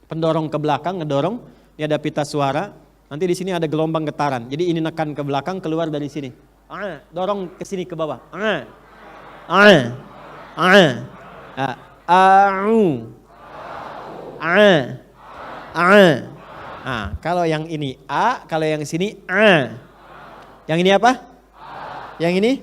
pendorong ke belakang, ngedorong. Ini ada pita suara. Nanti di sini ada gelombang getaran. Jadi ini nekan ke belakang, keluar dari sini. Dorong ke sini ke bawah. Kalau yang ini a, kalau yang sini a. Yang ini apa? Yang ini?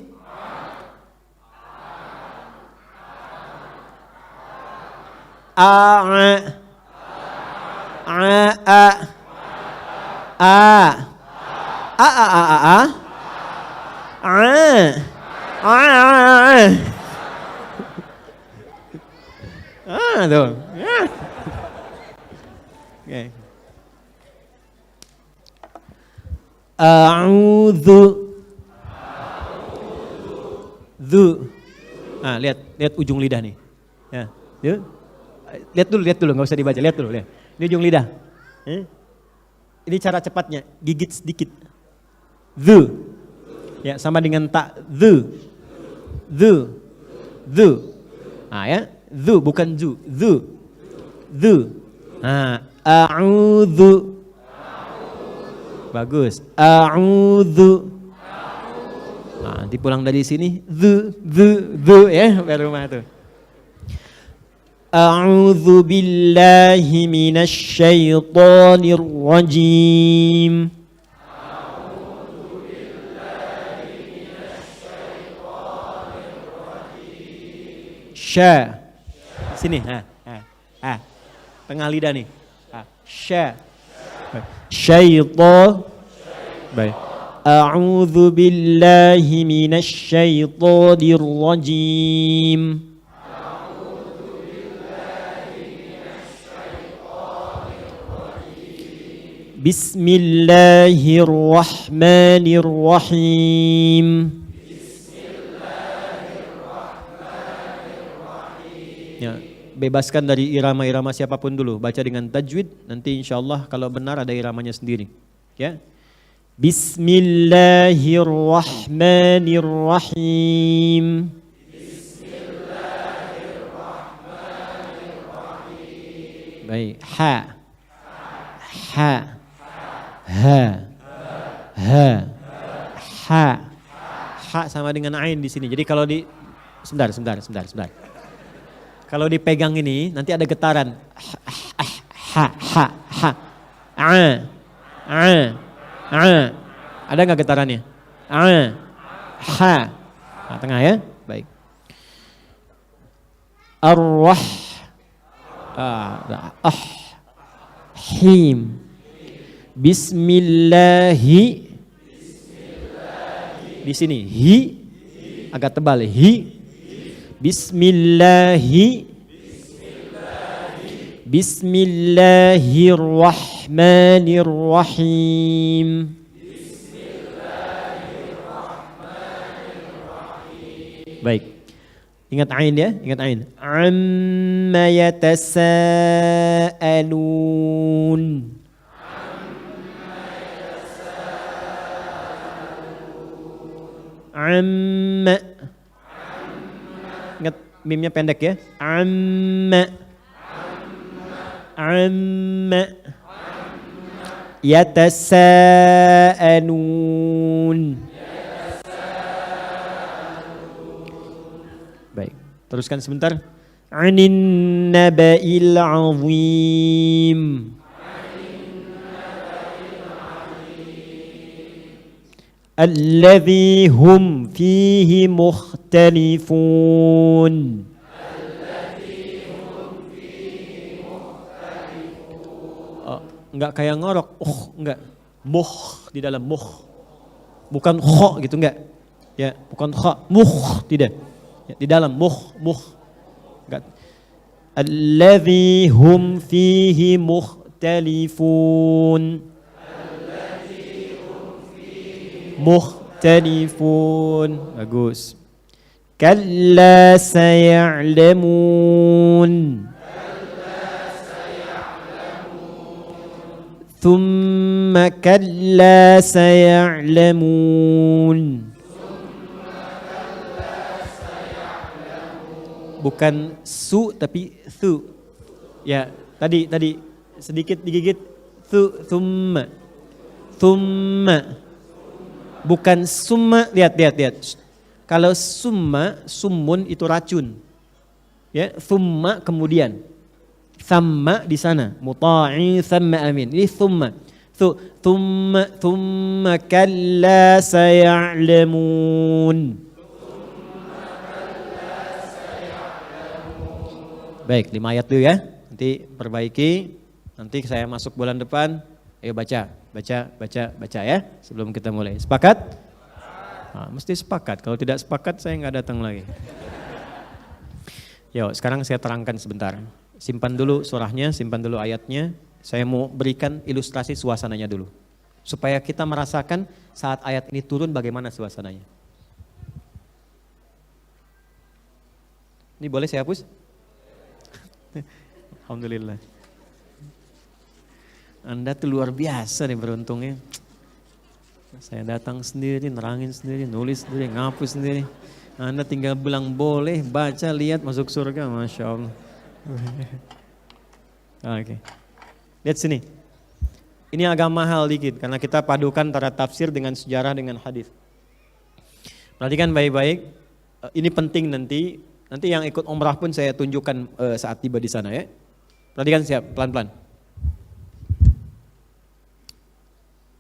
Tuh. Okay. A'udzu. Lihat ujung lidah nih. Ya, yuk. Lihat dulu, nggak usah dibaca, lihat dulu. Lihat. Ini ujung lidah. Ini cara cepatnya, gigit sedikit. Ya, sama dengan tak. Ya, bukan zu. A'udzu. Bagus. A'udzu. Nanti pulang dari sini, ya, baru rumah tuh. A'udzu billahi minasy syaithanir rajim. Sya. Sini, tengah lidah nih. Sya. Syaitan. Baik. A'udzu billahi minasy syaithanir rajim. Bismillahirrahmanirrahim. Ya, bebaskan dari irama-irama siapapun dulu. Baca dengan tajwid, nanti insyaallah kalau benar ada iramanya sendiri. Ya. Bismillahirrahmanirrahim. Baik, ha. Sama dengan ain di sini. Jadi kalau sebentar. Kalau dipegang ini nanti ada getaran. Ada nggak getarannya? Tengah ya, baik. Him. Bismillahi. Di sini hi agak tebal, hi. Bismillahirrahmanirrahim. Baik. Ingat ain ya, ingat ain. Amma yatasaalun. Amma. Ingat mimnya pendek ya. Amma. Yatasaalun. Baik, teruskan sebentar. Anin naba'il azim. Alladzi hum fihi mukhtalifun. Enggak kayak ngorok, enggak. Muh di dalam muh. Bukan kho gitu enggak. Ya, bukan kho, muh tidak. Ya, di dalam muh. Enggak. Alladzi hum fihi mukhtalifun. Mukhtalifun. Bagus. Kalla saya'lamun. Thumma kalla saya'lamun. Bukan su tapi thu. Ya, tadi sedikit digigit. Thumma. Thumma. Bukan summa, lihat. Kalau summa, summun itu racun. Ya, thumma kemudian. Thamma di sana, muta'i thamma amin. Ini thumma. Thumma kalla saya'lamun. Baik, 5 ayat dulu ya. Nanti perbaiki. Nanti saya masuk bulan depan. Ayo baca ya. Sebelum kita mulai. Sepakat? Nah, mesti sepakat. Kalau tidak sepakat saya nggak datang lagi. Yuk, sekarang saya terangkan sebentar. Simpan dulu surahnya, simpan dulu ayatnya. Saya mau berikan ilustrasi suasananya dulu. Supaya kita merasakan saat ayat ini turun bagaimana suasananya. Ini boleh saya hapus? Alhamdulillah. Anda tuh luar biasa nih beruntungnya. Saya datang sendiri, nerangin sendiri, nulis sendiri, ngapus sendiri. Anda tinggal bilang boleh, baca, lihat, masuk surga. Masya Allah. Oke. Lihat sini. Ini agak mahal dikit karena kita padukan antara tafsir dengan sejarah dengan hadis. Perhatikan baik-baik. Ini penting nanti yang ikut umrah pun saya tunjukkan saat tiba di sana ya. Perhatikan siap, pelan-pelan.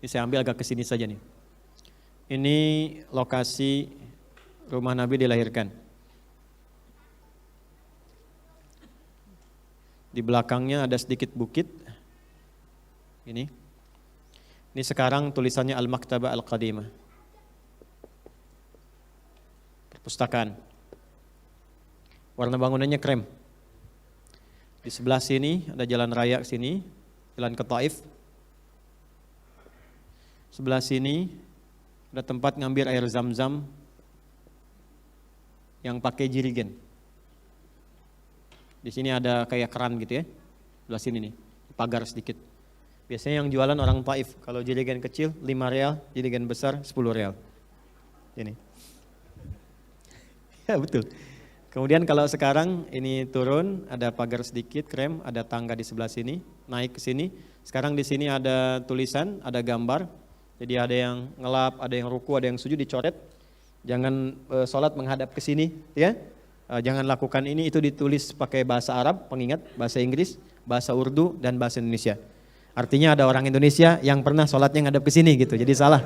Ini saya ambil agak ke sini saja nih. Ini lokasi rumah Nabi dilahirkan. Di belakangnya ada sedikit bukit. Ini sekarang tulisannya Al-Maktabah Al-Qadimah. Perpustakaan. Warna bangunannya krem. Di sebelah sini ada jalan raya ke sini, jalan ke Taif. Sebelah sini ada tempat ngambil air zam-zam yang pakai jirigen. Di sini ada kayak keran gitu ya. Sebelah sini nih, pagar sedikit. Biasanya yang jualan orang Taif. Kalau jirigen kecil 5 real, jirigen besar 10 real. Ini. Ya betul. Kemudian kalau sekarang ini turun, ada pagar sedikit krem, ada tangga di sebelah sini, naik ke sini. Sekarang di sini ada tulisan, ada gambar. Jadi ada yang ngelap, ada yang ruku, ada yang sujud dicoret. Jangan sholat menghadap ke sini, ya. Jangan lakukan ini, itu ditulis pakai bahasa Arab, pengingat, bahasa Inggris, bahasa Urdu, dan bahasa Indonesia. Artinya ada orang Indonesia yang pernah sholatnya ngadap ke sini gitu, jadi salah.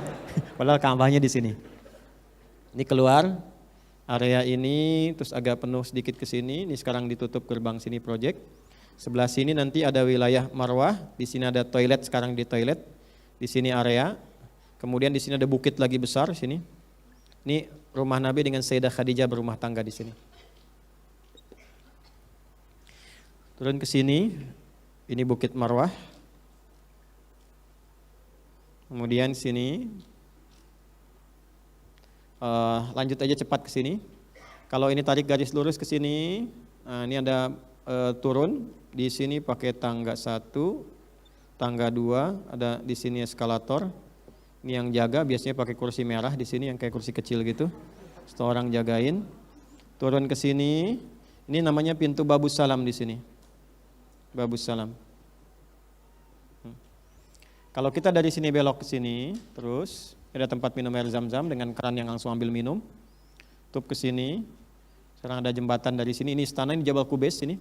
Padahal Ka'bahnya di sini. Ini keluar. Area ini terus agak penuh sedikit ke sini. Ini sekarang ditutup gerbang sini project. Sebelah sini nanti ada wilayah Marwah. Di sini ada toilet, sekarang di toilet. Di sini area. Kemudian di sini ada bukit lagi besar sini. Ini rumah Nabi dengan Sayyidah Khadijah berumah tangga di sini. Turun ke sini. Ini bukit Marwah. Kemudian sini. Lanjut aja cepat ke sini. Kalau ini tarik garis lurus ke sini, ini ada turun di sini pakai tangga 1, tangga 2, ada di sini eskalator. Ini yang jaga biasanya pakai kursi merah di sini yang kayak kursi kecil gitu. Satu orang jagain. Turun ke sini. Ini namanya pintu Babus Salam di sini. Babus Salam. Kalau kita dari sini belok ke sini, terus ada tempat minum air zam-zam dengan keran yang langsung ambil minum. Tutup ke sini. Sekarang ada jembatan dari sini. Ini istana, ini Jabal Qubais ini.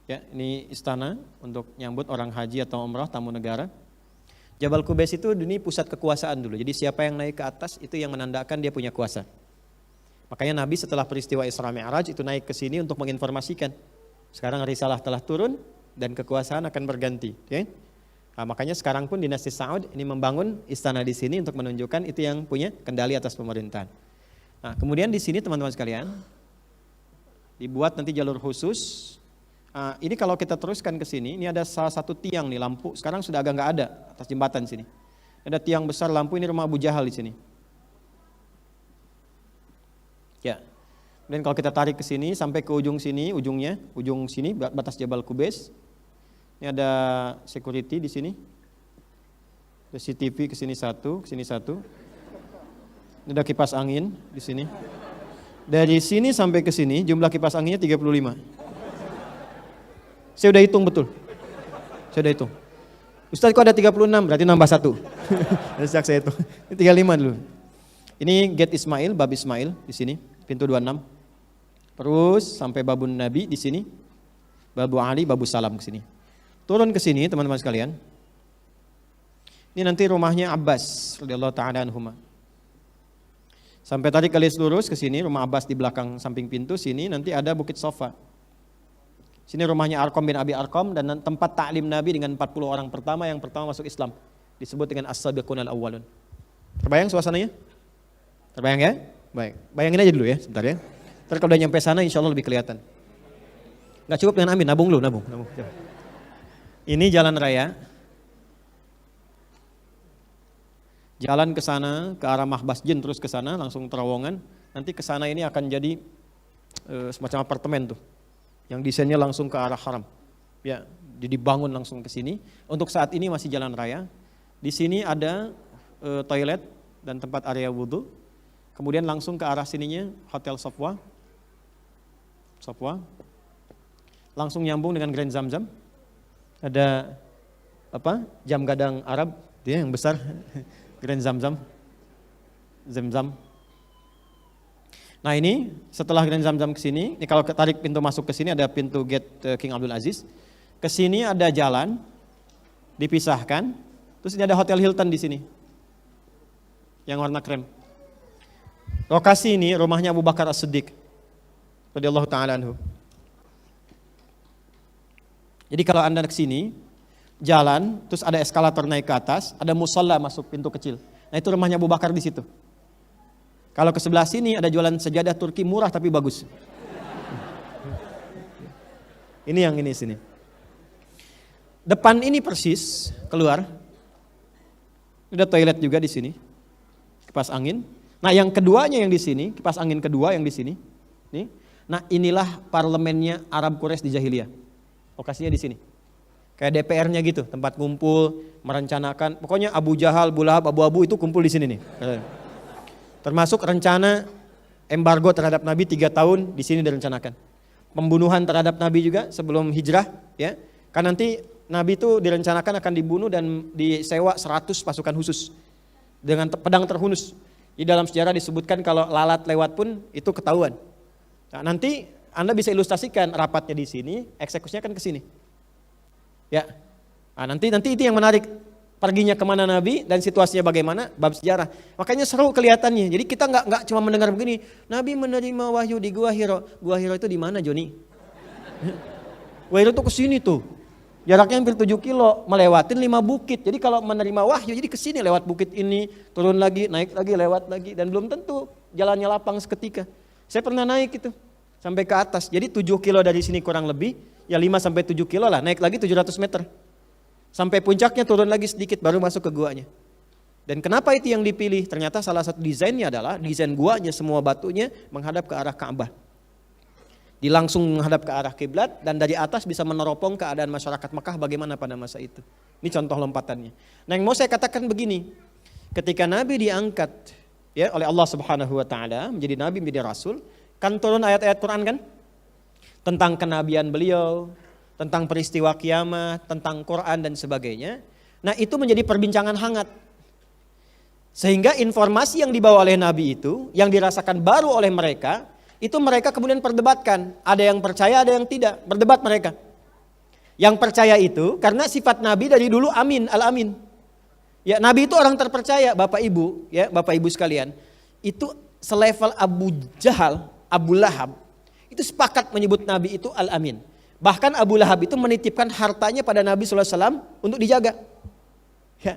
Ya, ini istana untuk nyambut orang haji atau umrah tamu negara. Jabal Qubais itu ini pusat kekuasaan dulu. Jadi siapa yang naik ke atas itu yang menandakan dia punya kuasa. Makanya Nabi setelah peristiwa Isra Mi'raj itu naik ke sini untuk menginformasikan. Sekarang risalah telah turun dan kekuasaan akan berganti. Okay? Nah, makanya sekarang pun dinasti Saud ini membangun istana di sini untuk menunjukkan itu yang punya kendali atas pemerintahan. Nah, kemudian di sini teman-teman sekalian dibuat nanti jalur khusus. Ini kalau kita teruskan ke sini, ini ada salah satu tiang nih lampu. Sekarang sudah agak nggak ada atas jembatan sini. Ada tiang besar lampu, ini rumah Abu Jahal di sini. Ya. Dan kalau kita tarik ke sini sampai ke ujung sini, ujung sini batas Jabal Qubais. Ini ada security di sini. Ada CCTV ke sini satu. Ini ada kipas angin di sini. Dari sini sampai ke sini jumlah kipas anginnya 35. Saya udah hitung betul. Saya udah hitung. Ustaz kok ada 36, berarti nambah 1. Sejak saya itu. Ini 35 dulu. Ini Gate Ismail, bab Ismail di sini, pintu 26. Terus sampai babun Nabi di sini. Babu Ali, babu Salam ke sini. Turun ke sini teman-teman sekalian. Ini nanti rumahnya Abbas radhiyallahu taala anhuma. Sampai tadi garis lurus ke sini, rumah Abbas di belakang samping pintu sini nanti ada Bukit Sofa. Sini rumahnya Arqam bin Abi Arqam dan tempat ta'lim Nabi dengan 40 orang pertama yang pertama masuk Islam. Disebut dengan As-Sabiqun Al-Awwalun. Terbayang suasananya? Terbayang ya? Baik. Bayangin aja dulu ya, sebentar ya. Ntar kalau udah nyampe sana insya Allah lebih kelihatan. Gak cukup dengan amin, nabung dulu, nabung. Ini jalan raya. Jalan ke sana, ke arah Mahbas Jin terus ke sana, langsung terowongan. Nanti ke sana ini akan jadi semacam apartemen tuh. Yang desainnya langsung ke arah haram. Ya, dibangun langsung ke sini. Untuk saat ini masih jalan raya. Di sini ada toilet dan tempat area wudhu. Kemudian langsung ke arah sininya Hotel Safwa. Langsung nyambung dengan Grand Zamzam. Ada apa? Jam gadang Arab, dia yang besar. Grand Zamzam. Nah ini setelah Grand Zamzam ke sini, ini kalau tarik pintu masuk ke sini ada pintu gate King Abdul Aziz. Ke sini ada jalan dipisahkan. Terus ini ada Hotel Hilton di sini. Yang warna krem. Lokasi ini rumahnya Abu Bakar As-Siddiq radhiyallahu taala anhu. Jadi kalau Anda ke sini, jalan, terus ada eskalator naik ke atas, ada musalla masuk pintu kecil. Nah itu rumahnya Abu Bakar di situ. Kalau ke sebelah sini ada jualan sejadah Turki murah tapi bagus. Ini yang ini sini. Depan ini persis keluar. Ada toilet juga di sini. Kipas angin. Nah, yang keduanya yang di sini, kipas angin kedua yang di sini. Nih. Nah, inilah parlemennya Arab Quraisy di jahiliyah. Lokasinya di sini. Kayak DPR-nya gitu, tempat kumpul, merencanakan. Pokoknya Abu Jahal, Abu Lahab, Abu-Abu itu kumpul di sini nih. Termasuk rencana embargo terhadap Nabi 3 tahun di sini direncanakan. Pembunuhan terhadap Nabi juga sebelum hijrah, ya. Kan nanti Nabi itu direncanakan akan dibunuh dan disewa 100 pasukan khusus dengan pedang terhunus. Di dalam sejarah disebutkan kalau lalat lewat pun itu ketahuan. Nah, nanti Anda bisa ilustrasikan rapatnya di sini, eksekusinya kan ke sini. Ya. Nah, nanti itu yang menarik. Perginya kemana Nabi dan situasinya bagaimana, bab sejarah. Makanya seru kelihatannya. Jadi kita nggak cuma mendengar begini, Nabi menerima wahyu di Gua Hiro. Gua Hiro itu di mana, Joni? Gua Hiro itu ke sini tuh. Jaraknya hampir 7 kilo, melewatin 5 bukit. Jadi kalau menerima wahyu, jadi ke sini lewat bukit ini, turun lagi, naik lagi, lewat lagi. Dan belum tentu jalannya lapang seketika. Saya pernah naik itu, sampai ke atas. Jadi 7 kilo dari sini kurang lebih, ya 5-7 kilo lah, naik lagi 700 meter. Sampai puncaknya turun lagi sedikit baru masuk ke guanya. Dan kenapa itu yang dipilih? Ternyata salah satu desainnya adalah desain guanya semua batunya menghadap ke arah Ka'bah. Langsung menghadap ke arah kiblat dan dari atas bisa meneropong keadaan masyarakat Mekah bagaimana pada masa itu. Ini contoh lompatannya. Nah, yang mau saya katakan begini, ketika Nabi diangkat ya oleh Allah Subhanahu wa taala menjadi nabi, menjadi rasul, kan turun ayat-ayat Quran kan? Tentang kenabian beliau, tentang peristiwa kiamat, tentang Quran dan sebagainya. Nah itu menjadi perbincangan hangat. Sehingga informasi yang dibawa oleh Nabi itu, yang dirasakan baru oleh mereka, itu mereka kemudian perdebatkan. Ada yang percaya, ada yang tidak. Berdebat mereka. Yang percaya itu, karena sifat Nabi dari dulu amin, al-amin. Ya Nabi itu orang terpercaya, Bapak Ibu sekalian. Itu selevel Abu Jahal, Abu Lahab, itu sepakat menyebut Nabi itu al-amin. Bahkan Abu Lahab itu menitipkan hartanya pada Nabi SAW untuk dijaga. Ya.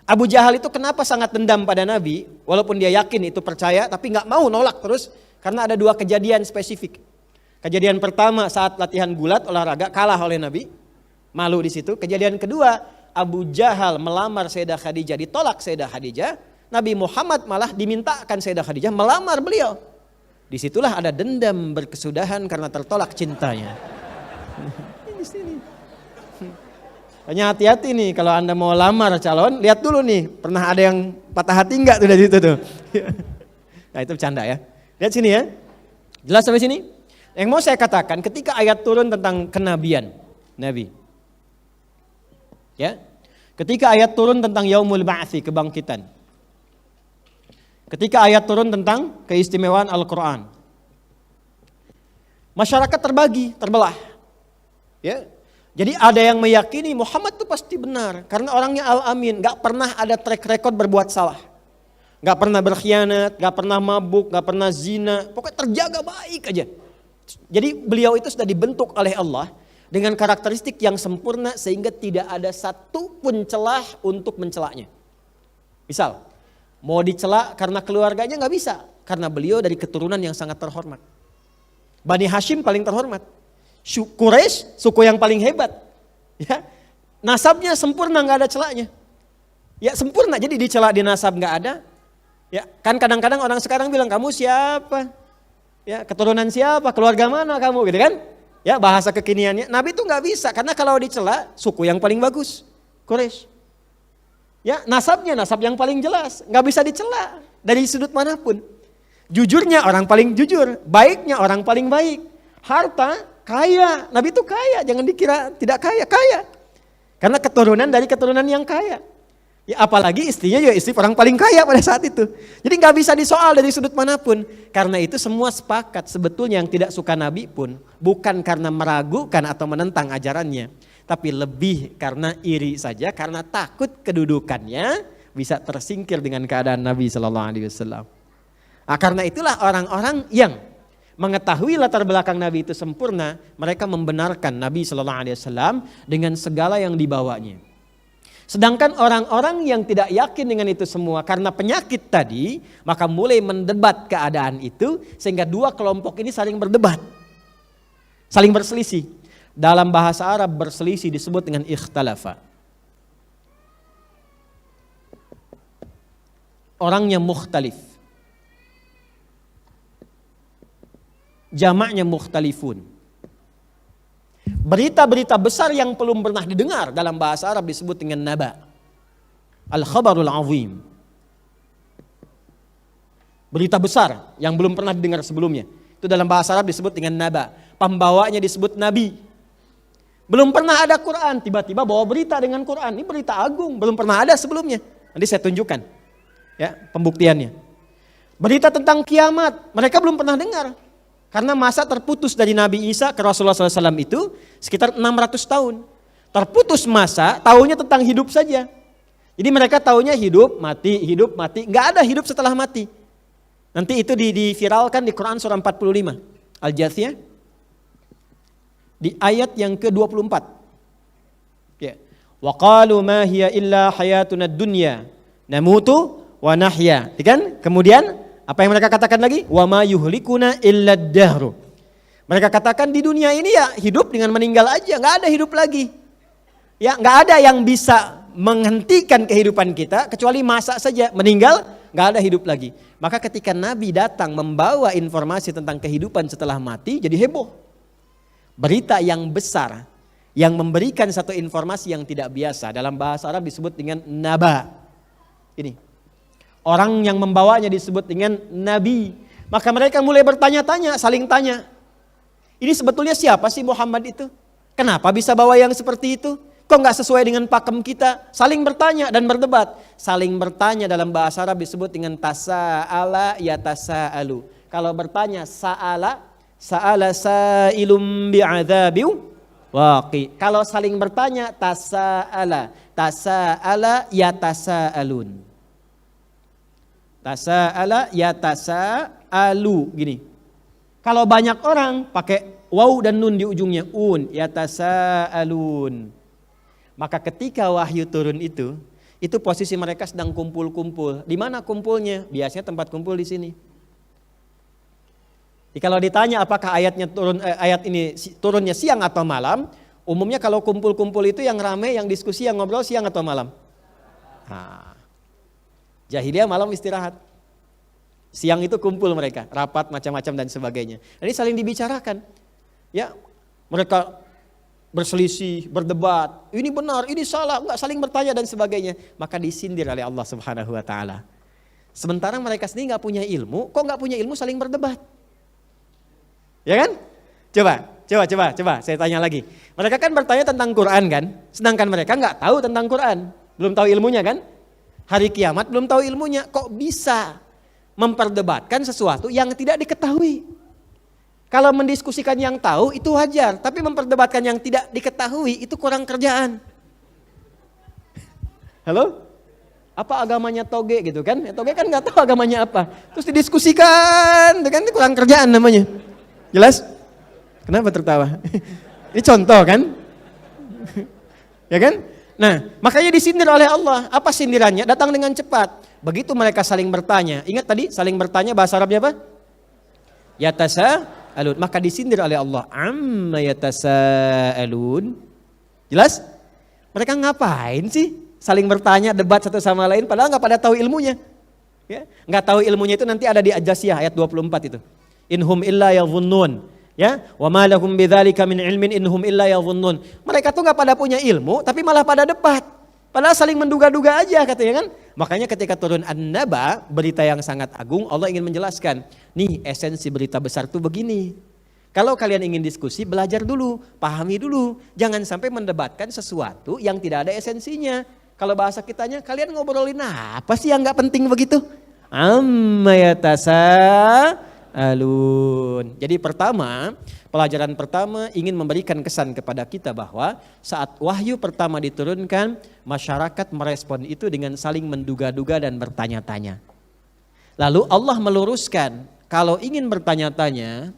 Abu Jahal itu kenapa sangat dendam pada Nabi, walaupun dia yakin itu percaya, tapi nggak mau nolak terus, karena ada 2 kejadian spesifik. Kejadian pertama saat latihan gulat olahraga kalah oleh Nabi, malu di situ. Kejadian kedua, Abu Jahal melamar Sayyidah Khadijah, ditolak Sayyidah Khadijah. Nabi Muhammad malah dimintakan Sayyidah Khadijah melamar beliau. Disitulah ada dendam berkesudahan karena tertolak cintanya. Di sini. Hanya hati-hati nih kalau Anda mau lamar calon, lihat dulu nih, pernah ada yang patah hati enggak tuh dari situ tuh. Nah itu bercanda ya. Lihat sini ya. Jelas sampai sini? Yang mau saya katakan ketika ayat turun tentang kenabian Nabi. Ya. Ketika ayat turun tentang yaumul ba'tsi, kebangkitan. Ketika ayat turun tentang keistimewaan Al-Qur'an. Masyarakat terbagi, terbelah. Ya. Jadi ada yang meyakini Muhammad itu pasti benar karena orangnya Al-Amin, enggak pernah ada track record berbuat salah. Enggak pernah berkhianat, enggak pernah mabuk, enggak pernah zina, pokoknya terjaga baik aja. Jadi beliau itu sudah dibentuk oleh Allah dengan karakteristik yang sempurna sehingga tidak ada satu pun celah untuk mencelaknya. Misal, mau dicela karena keluarganya nggak bisa, karena beliau dari keturunan yang sangat terhormat. Bani Hashim paling terhormat, Quraisy suku yang paling hebat. Ya, nasabnya sempurna, nggak ada celaknya. Ya sempurna, jadi dicela di nasab nggak ada. Ya kan kadang-kadang orang sekarang bilang kamu siapa? Ya keturunan siapa? Keluarga mana kamu? Gitu kan? Ya bahasa kekiniannya, Nabi itu nggak bisa karena kalau dicela suku yang paling bagus, Quraisy. Ya nasabnya nasab yang paling jelas, nggak bisa dicela dari sudut manapun. Jujurnya orang paling jujur, baiknya orang paling baik, harta kaya, Nabi itu kaya, jangan dikira tidak kaya, kaya. Karena keturunan dari keturunan yang kaya. Ya apalagi istrinya juga istri orang paling kaya pada saat itu. Jadi nggak bisa disoal dari sudut manapun. Karena itu semua sepakat sebetulnya yang tidak suka Nabi pun bukan karena meragukan atau menentang ajarannya. Tapi lebih karena iri saja, karena takut kedudukannya bisa tersingkir dengan keadaan Nabi SAW. Nah, karena itulah orang-orang yang mengetahui latar belakang Nabi itu sempurna, mereka membenarkan Nabi SAW dengan segala yang dibawanya. Sedangkan orang-orang yang tidak yakin dengan itu semua karena penyakit tadi, maka mulai mendebat keadaan itu sehingga dua kelompok ini saling berdebat. Saling berselisih. Dalam bahasa Arab berselisih disebut dengan ikhtalafa. Orangnya mukhtalif. Jamaknya mukhtalifun. Berita-berita besar yang belum pernah didengar dalam bahasa Arab disebut dengan naba. Al-khabarul azim. Berita besar yang belum pernah didengar sebelumnya. Itu dalam bahasa Arab disebut dengan naba. Pembawanya disebut nabi. Belum pernah ada Quran, tiba-tiba bawa berita dengan Quran. Ini berita agung, belum pernah ada sebelumnya. Nanti saya tunjukkan ya pembuktiannya. Berita tentang kiamat, mereka belum pernah dengar. Karena masa terputus dari Nabi Isa ke Rasulullah SAW itu sekitar 600 tahun. Terputus masa, taunya tentang hidup saja. Jadi mereka taunya hidup, mati. Nggak ada hidup setelah mati. Nanti itu diviralkan di Quran surah 45. Al-Jathiyah. Di ayat yang ke-24. Ya. Wa qalu ma hiya illa hayatuna dunya namutu wa nahya. Kan? Kemudian apa yang mereka katakan lagi? Wa ma yuhlikuna illa dahru. Mereka katakan di dunia ini ya hidup dengan meninggal aja, nggak ada hidup lagi. Ya nggak ada yang bisa menghentikan kehidupan kita kecuali masa saja, meninggal nggak ada hidup lagi. Maka ketika Nabi datang membawa informasi tentang kehidupan setelah mati, jadi heboh. Berita yang besar yang memberikan satu informasi yang tidak biasa dalam bahasa Arab disebut dengan naba. Ini. Orang yang membawanya disebut dengan nabi. Maka mereka mulai bertanya-tanya, saling tanya. Ini sebetulnya siapa sih Muhammad itu? Kenapa bisa bawa yang seperti itu? Kok nggak sesuai dengan pakem kita? Saling bertanya dan berdebat. Saling bertanya dalam bahasa Arab disebut dengan tasa'ala yatasa'alu. Kalau bertanya sa'ala sa'ilum bi'adzabiu waqi. Kalau saling bertanya tasa'ala yatasa'alun. Tasa'ala yatasa'alu gini. Kalau banyak orang pakai waw dan nun di ujungnya yatasa'alun. Maka ketika wahyu turun itu posisi mereka sedang kumpul-kumpul. Di mana kumpulnya? Biasanya tempat kumpul di sini. Jadi kalau ditanya apakah ayat ini turunnya siang atau malam, umumnya kalau kumpul-kumpul itu yang rame, yang diskusi, yang ngobrol siang atau malam? Nah, Jahiliyah malam istirahat. Siang itu kumpul mereka, rapat macam-macam dan sebagainya. Ini saling dibicarakan. Ya, mereka berselisih, berdebat. Ini benar, ini salah, enggak, saling bertanya dan sebagainya. Maka disindir oleh Allah Subhanahu wa taala. Sementara mereka sendiri enggak punya ilmu, kok enggak punya ilmu saling berdebat? Ya kan? Coba, saya tanya lagi. Mereka kan bertanya tentang Quran kan, sedangkan mereka nggak tahu tentang Quran, belum tahu ilmunya kan? Hari kiamat belum tahu ilmunya, kok bisa memperdebatkan sesuatu yang tidak diketahui? Kalau mendiskusikan yang tahu itu wajar, tapi memperdebatkan yang tidak diketahui itu kurang kerjaan. Halo? Apa agamanya toge gitu kan? Ya, toge kan nggak tahu agamanya apa. Terus didiskusikan, itu kan kurang kerjaan namanya. Jelas? Kenapa tertawa? Ini contoh kan? Ya kan? Nah, makanya disindir oleh Allah. Apa sindirannya? Datang dengan cepat. Begitu mereka saling bertanya. Ingat tadi saling bertanya bahasa Arabnya apa? Yatasa'alun. Maka disindir oleh Allah. Amma yatasa'alun. Jelas? Mereka ngapain sih? Saling bertanya, debat satu sama lain, padahal nggak pada tahu ilmunya. Ya, nggak tahu ilmunya itu nanti ada di Al-Jasiyah ayat 24 itu. Inhum illa yadhunnun. Ya, wa ma lahum bidzalika min ilmin inhum illa yadhunnun. Mereka tuh nggak pada punya ilmu, tapi malah pada debat. Padahal saling menduga-duga aja katanya kan. Makanya ketika turun An-Naba, berita yang sangat agung, Allah ingin menjelaskan. Nih esensi berita besar tuh begini. Kalau kalian ingin diskusi, belajar dulu, pahami dulu. Jangan sampai mendebatkan sesuatu yang tidak ada esensinya. Kalau bahasa kitanya, kalian ngobrolin apa sih yang gak penting begitu? Amma yatasa'alun. Jadi pertama, pelajaran pertama ingin memberikan kesan kepada kita bahwa saat wahyu pertama diturunkan, masyarakat merespon itu dengan saling menduga-duga dan bertanya-tanya. Lalu Allah meluruskan, kalau ingin bertanya-tanya,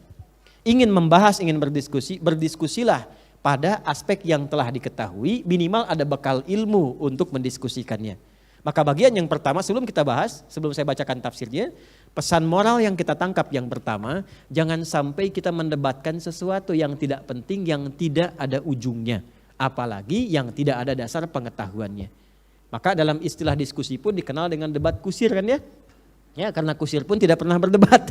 ingin membahas, ingin berdiskusi, berdiskusilah pada aspek yang telah diketahui, minimal ada bekal ilmu untuk mendiskusikannya. Maka bagian yang pertama sebelum kita bahas, sebelum saya bacakan tafsirnya, pesan moral yang kita tangkap yang pertama, jangan sampai kita mendebatkan sesuatu yang tidak penting, yang tidak ada ujungnya. Apalagi yang tidak ada dasar pengetahuannya. Maka dalam istilah diskusi pun dikenal dengan debat kusir kan ya? Ya, karena kusir pun tidak pernah berdebat.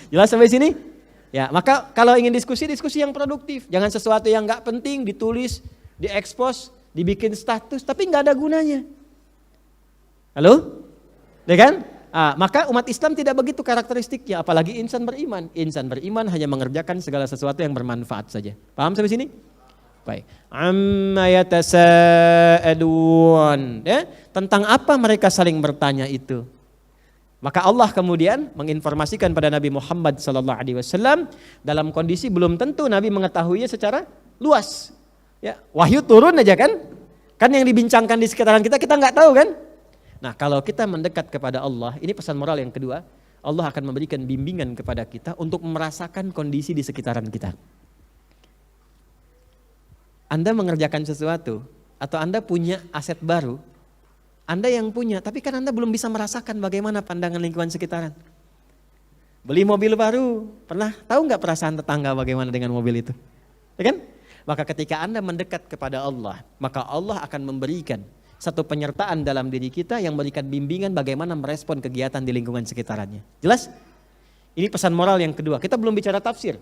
Jelas sampai sini? Ya, maka kalau ingin diskusi, diskusi yang produktif. Jangan sesuatu yang nggak penting ditulis, diekspos, dibikin status, tapi nggak ada gunanya. Halo? Ya kan? Maka umat Islam tidak begitu karakteristiknya, apalagi insan beriman. Insan beriman hanya mengerjakan segala sesuatu yang bermanfaat saja. Paham sampai sini? Baik. Amma yatasa'alun. Ya, tentang apa mereka saling bertanya itu? Maka Allah kemudian menginformasikan pada Nabi Muhammad SAW dalam kondisi belum tentu Nabi mengetahuinya secara luas. Ya, wahyu turun aja kan? Kan yang dibincangkan di sekitaran kita nggak tahu kan? Nah, kalau kita mendekat kepada Allah, ini pesan moral yang kedua, Allah akan memberikan bimbingan kepada kita untuk merasakan kondisi di sekitaran kita. Anda mengerjakan sesuatu atau Anda punya aset baru, Anda yang punya, tapi kan Anda belum bisa merasakan bagaimana pandangan lingkungan sekitaran. Beli mobil baru, pernah tahu nggak perasaan tetangga bagaimana dengan mobil itu? Ya kan? Maka ketika Anda mendekat kepada Allah, maka Allah akan memberikan satu penyertaan dalam diri kita yang memberikan bimbingan bagaimana merespon kegiatan di lingkungan sekitarannya. Jelas? Ini pesan moral yang kedua. Kita belum bicara tafsir.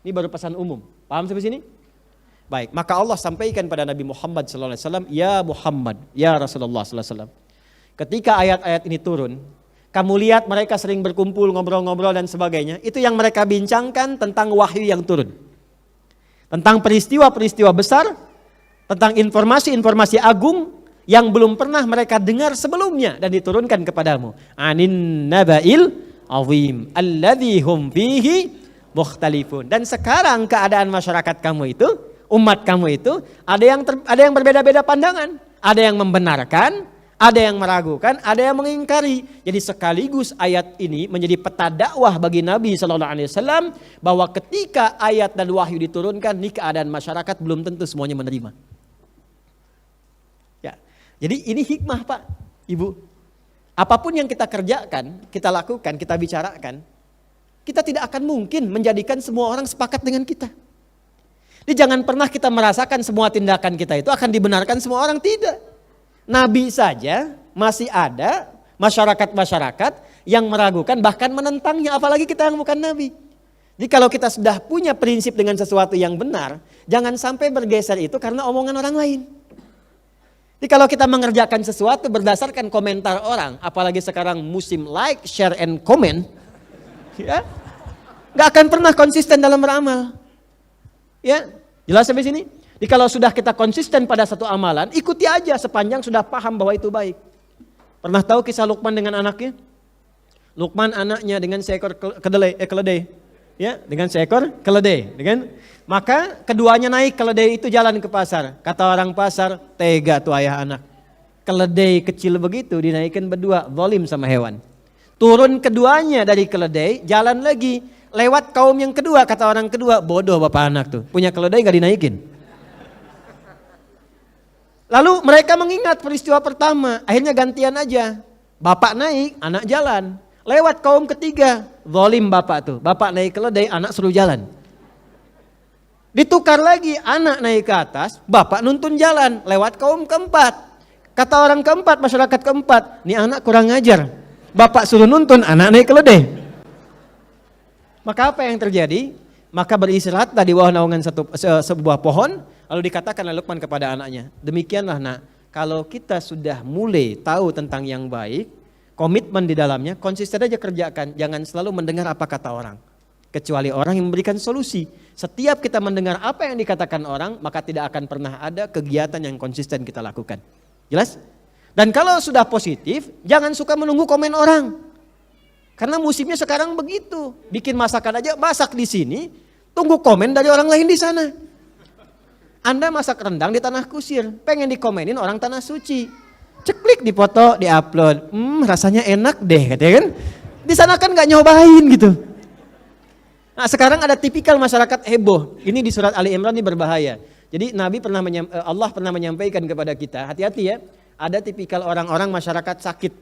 Ini baru pesan umum. Paham sampai sini? Baik, maka Allah sampaikan pada Nabi Muhammad SAW, ya Muhammad, ya Rasulullah SAW. Ketika ayat-ayat ini turun, kamu lihat mereka sering berkumpul, ngobrol-ngobrol dan sebagainya. Itu yang mereka bincangkan tentang wahyu yang turun. Tentang peristiwa-peristiwa besar, tentang informasi-informasi agung yang belum pernah mereka dengar sebelumnya dan diturunkan kepadamu. Anin naba'il azim alladzi hum fihi mukhtalifun. Dan sekarang keadaan masyarakat kamu itu, umat kamu itu ada yang berbeda-beda pandangan, ada yang membenarkan, ada yang meragukan, ada yang mengingkari. Jadi sekaligus ayat ini menjadi peta dakwah bagi Nabi SAW bahwa ketika ayat dan wahyu diturunkan, nih keadaan masyarakat belum tentu semuanya menerima. Ya, jadi ini hikmah Pak, Ibu. Apapun yang kita kerjakan, kita lakukan, kita bicarakan, kita tidak akan mungkin menjadikan semua orang sepakat dengan kita. Jadi jangan pernah kita merasakan semua tindakan kita itu akan dibenarkan semua orang, tidak. Nabi saja masih ada masyarakat-masyarakat yang meragukan bahkan menentangnya, apalagi kita yang bukan Nabi. Jadi kalau kita sudah punya prinsip dengan sesuatu yang benar, jangan sampai bergeser itu karena omongan orang lain. Jadi kalau kita mengerjakan sesuatu berdasarkan komentar orang, apalagi sekarang musim like, share, and comment, ya, gak akan pernah konsisten dalam beramal. Ya, jelas sampai sini? Jadi kalau sudah kita konsisten pada satu amalan, ikuti aja sepanjang sudah paham bahwa itu baik. Pernah tahu kisah Luqman dengan anaknya? Luqman anaknya dengan seekor keledai. Ya, dengan seekor keledai, maka keduanya naik keledai itu jalan ke pasar. Kata orang pasar, tega tuh ayah anak. Keledai kecil begitu dinaikkan berdua, zalim sama hewan. Turun keduanya dari keledai, jalan lagi. Lewat kaum yang kedua, kata orang kedua, bodoh bapak anak tuh. Punya keledai gak dinaikin. Lalu mereka mengingat peristiwa pertama, akhirnya gantian aja. Bapak naik, anak jalan. Lewat kaum ketiga, zalim bapak tuh. Bapak naik keledai, anak suruh jalan. Ditukar lagi, anak naik ke atas, bapak nuntun jalan. Lewat kaum keempat. Kata orang keempat, masyarakat keempat, nih anak kurang ngajar. Bapak suruh nuntun, anak naik keledai. Maka apa yang terjadi? Maka beristirahatlah di bawah naungan sebuah pohon. Lalu dikatakan Luqman kepada anaknya, demikianlah nak, kalau kita sudah mulai tahu tentang yang baik, komitmen di dalamnya, konsisten aja kerjakan. Jangan selalu mendengar apa kata orang. Kecuali orang yang memberikan solusi. Setiap kita mendengar apa yang dikatakan orang, maka tidak akan pernah ada kegiatan yang konsisten kita lakukan. Jelas? Dan kalau sudah positif, jangan suka menunggu komen orang. Karena musimnya sekarang begitu. Bikin masakan aja, masak di sini, tunggu komen dari orang lain di sana. Anda masak rendang di tanah kusir, pengen dikomenin orang tanah suci. Ceklik dipoto, diupload. Rasanya enak deh katanya kan. Di sana kan gak nyobain gitu. Nah sekarang ada tipikal masyarakat heboh. Ini di surat Ali Imran ini berbahaya. Jadi Allah pernah menyampaikan kepada kita, hati-hati ya. Ada tipikal orang-orang masyarakat sakit.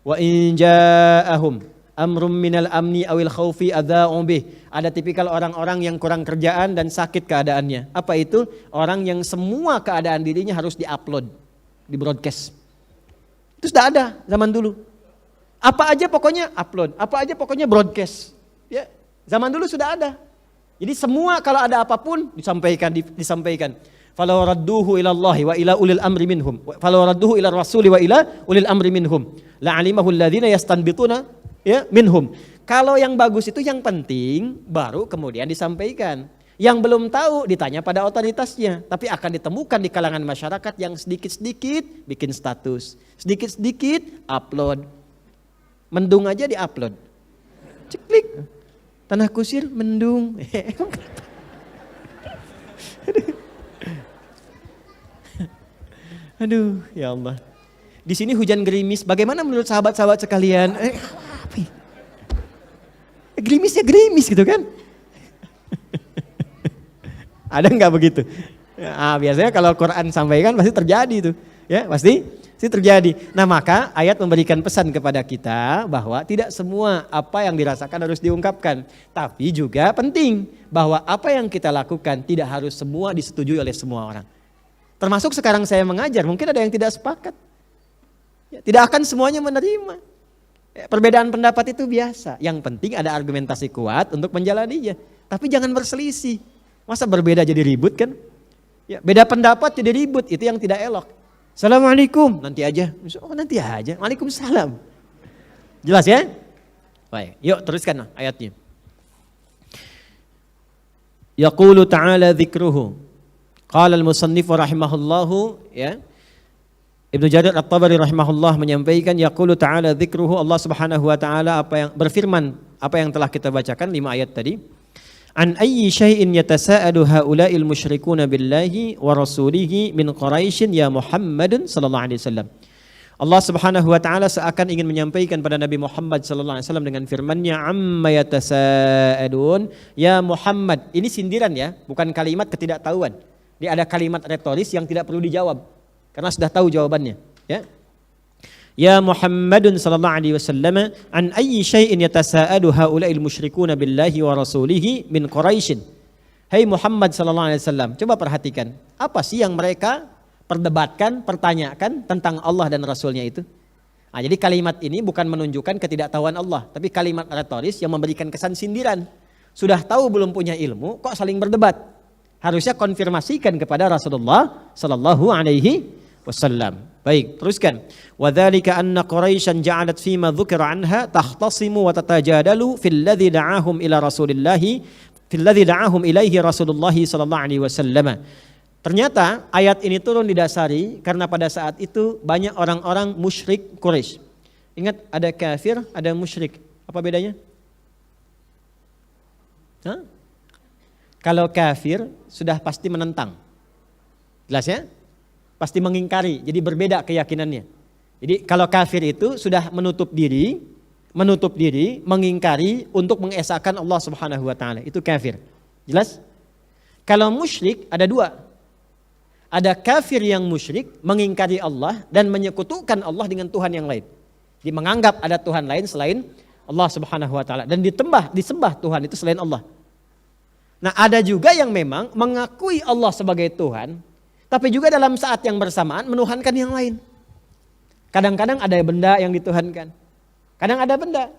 Wa in ja'ahum amrum minal amni awil khaufi adza'u bih. Ada tipikal orang-orang yang kurang kerjaan dan sakit keadaannya. Apa itu? Orang yang semua keadaan dirinya harus diupload, di broadcast. Itu sudah ada zaman dulu. Apa aja pokoknya upload, apa aja pokoknya broadcast. Ya, zaman dulu sudah ada. Jadi semua kalau ada apapun disampaikan. Falau radduhu ila Allah wa ila ulil amri minhum. Falau radduhu ila rasuli wa ila ulil amri minhum. La'alimahu alladhina yastanbituna ya minhum. Kalau yang bagus itu yang penting baru kemudian disampaikan. Yang belum tahu ditanya pada otoritasnya, tapi akan ditemukan di kalangan masyarakat yang sedikit-sedikit bikin status, sedikit-sedikit upload. Mendung aja diupload. Ceklik. Tanah kusir mendung. Aduh, ya Allah. Di sini hujan gerimis. Bagaimana menurut sahabat-sahabat sekalian? Apa ya? Gerimis ya gerimis gitu kan? Ada nggak begitu? Nah, biasanya kalau Quran sampaikan pasti terjadi tuh, ya pasti terjadi. Nah maka ayat memberikan pesan kepada kita bahwa tidak semua apa yang dirasakan harus diungkapkan, tapi juga penting bahwa apa yang kita lakukan tidak harus semua disetujui oleh semua orang. Termasuk sekarang saya mengajar, mungkin ada yang tidak sepakat, ya, tidak akan semuanya menerima. Perbedaan pendapat itu biasa. Yang penting ada argumentasi kuat untuk menjalaninya, tapi jangan berselisih. Masa berbeda jadi ribut kan? Ya, beda pendapat jadi ribut, itu yang tidak elok. Assalamualaikum, nanti aja. Oh nanti aja, waalaikumsalam. Jelas ya? Baik, yuk teruskan ayatnya. Yaqulu ta'ala dzikruhu. Qala al-musannif rahimahullahu ya. Ibnu Jarir At-Tabari rahimahullah menyampaikan yaqulu ta'ala dzikruhu, Allah Subhanahu wa taala apa yang berfirman, apa yang telah kita bacakan 5 ayat tadi. An ayyi syai'in yatasa'adu haula'il musyrikuna billahi wa rasulihi min Quraisyin ya Muhammadun sallallahu alaihi wasallam. Allah Subhanahu wa taala seakan ingin menyampaikan pada Nabi Muhammad sallallahu alaihi wasallam dengan firman-Nya amma yatasa'adun ya Muhammad. Ini sindiran ya, bukan kalimat ketidaktahuan. Dia ada kalimat retoris yang tidak perlu dijawab karena sudah tahu jawabannya, ya. Ya Muhammadun sallallahu alaihi wasallam an ayyi syai'in yatasa'adu haula'il musyrikuna billahi wa rasulihi min Quraisyin. Hai Muhammad sallallahu alaihi wasallam, coba perhatikan, apa sih yang mereka perdebatkan, pertanyakan tentang Allah dan Rasulnya itu? Nah, jadi kalimat ini bukan menunjukkan ketidaktahuan Allah, tapi kalimat retoris yang memberikan kesan sindiran. Sudah tahu belum punya ilmu, kok saling berdebat? Harusnya konfirmasikan kepada Rasulullah sallallahu alaihi wasallam. Baik, teruskan. Wa dzalika anna Quraisyan ja'alat fima dzukira anha tahtasimu wa tatajadalu fil ladzi da'ahum ila Rasulillah Filladzi da'ahum ilaihi Rasulullah sallallahu alaihi wasallam. Ternyata ayat ini turun didasari karena pada saat itu banyak orang-orang musyrik Quraisy. Ingat, ada kafir, ada musyrik. Apa bedanya? Hah? Kalau kafir sudah pasti menentang. Jelas ya? Pasti mengingkari, jadi berbeda keyakinannya. Jadi kalau kafir itu sudah menutup diri, mengingkari untuk mengesahkan Allah Subhanahu wa taala. Itu kafir. Jelas? Kalau musyrik ada dua. Ada kafir yang musyrik, mengingkari Allah dan menyekutukan Allah dengan Tuhan yang lain. Dia menganggap ada Tuhan lain selain Allah Subhanahu wa taala dan disembah Tuhan itu selain Allah. Nah, ada juga yang memang mengakui Allah sebagai Tuhan, tapi juga dalam saat yang bersamaan menuhankan yang lain. Kadang-kadang ada benda yang dituhankan. Kadang ada benda,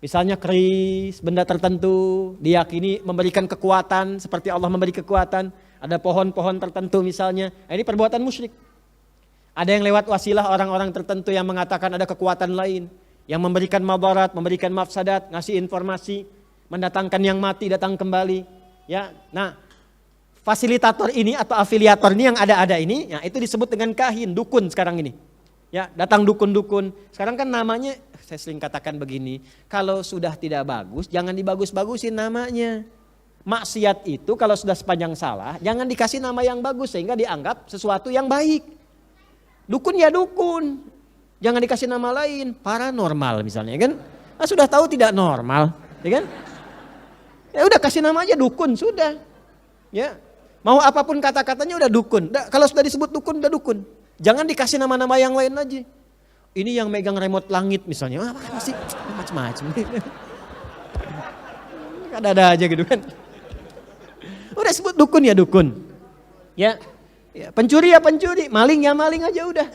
misalnya keris, benda tertentu diyakini memberikan kekuatan seperti Allah memberi kekuatan. Ada pohon-pohon tertentu misalnya, ini perbuatan musyrik. Ada yang lewat wasilah orang-orang tertentu yang mengatakan ada kekuatan lain, yang memberikan madarat, memberikan mafsadat, ngasih informasi, mendatangkan yang mati datang kembali. Ya, nah fasilitator ini atau afiliator ini yang ada ini, ya itu disebut dengan kahin, dukun sekarang ini. Ya, datang dukun-dukun. Sekarang kan namanya, saya sering katakan begini, kalau sudah tidak bagus, jangan dibagus-bagusin namanya. Maksiat itu kalau sudah sepanjang salah, jangan dikasih nama yang bagus sehingga dianggap sesuatu yang baik. Dukun ya dukun, jangan dikasih nama lain, paranormal misalnya kan. Nah, sudah tahu tidak normal, ya kan? Ya udah kasih nama aja dukun sudah. Ya, mau apapun kata-katanya udah dukun. Kalau sudah disebut dukun udah dukun. Jangan dikasih nama-nama yang lain aja. Ini yang megang remote langit misalnya, apa sih macam-macam. Ada aja gitu kan. Udah sebut dukun ya dukun. Ya, pencuri ya pencuri, maling ya maling aja udah.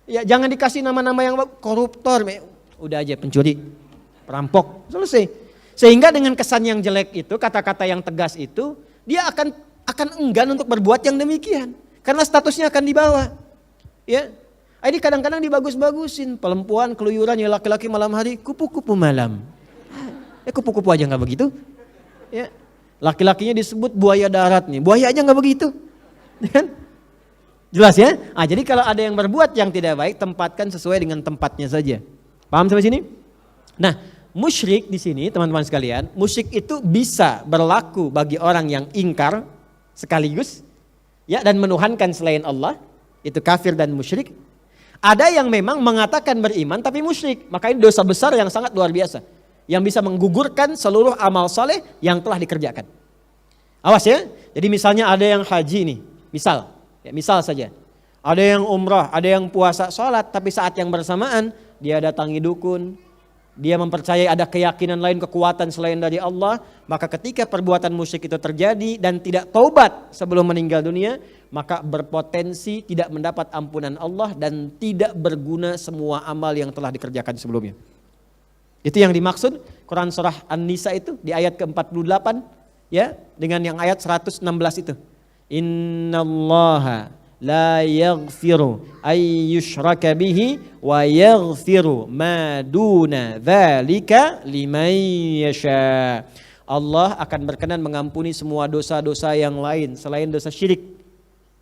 Ya jangan dikasih nama-nama yang koruptor, udah aja pencuri, perampok, selesai. Sehingga dengan kesan yang jelek itu, kata-kata yang tegas itu, dia akan enggan untuk berbuat yang demikian. Karena statusnya akan dibawa. Ya, ini kadang-kadang dibagus-bagusin, perempuan keluyuran ya laki-laki malam hari, kupu-kupu malam. Kupu-kupu aja nggak begitu. Ya, laki-lakinya disebut buaya darat nih, buaya aja nggak begitu, kan? Jelas ya? Jadi kalau ada yang berbuat yang tidak baik, tempatkan sesuai dengan tempatnya saja. Paham sampai sini? Nah, musyrik di sini teman-teman sekalian, musyrik itu bisa berlaku bagi orang yang ingkar sekaligus, ya, dan menuhankan selain Allah, itu kafir dan musyrik. Ada yang memang mengatakan beriman tapi musyrik, maka ini dosa besar yang sangat luar biasa, yang bisa menggugurkan seluruh amal soleh yang telah dikerjakan. Awas ya, jadi misalnya ada yang haji nih, misal saja. Ada yang umrah, ada yang puasa, sholat, tapi saat yang bersamaan dia datangi dukun, dia mempercayai ada keyakinan lain, kekuatan selain dari Allah, maka ketika perbuatan musyrik itu terjadi dan tidak taubat sebelum meninggal dunia, maka berpotensi tidak mendapat ampunan Allah dan tidak berguna semua amal yang telah dikerjakan sebelumnya. Itu yang dimaksud Quran surah An-Nisa itu di ayat ke-48 ya, dengan yang ayat 116 itu. Innallaha la yaghfiru ay yushraka bihi wa yaghfiru ma duna dzalika liman yasha. Allah akan berkenan mengampuni semua dosa-dosa yang lain selain dosa syirik.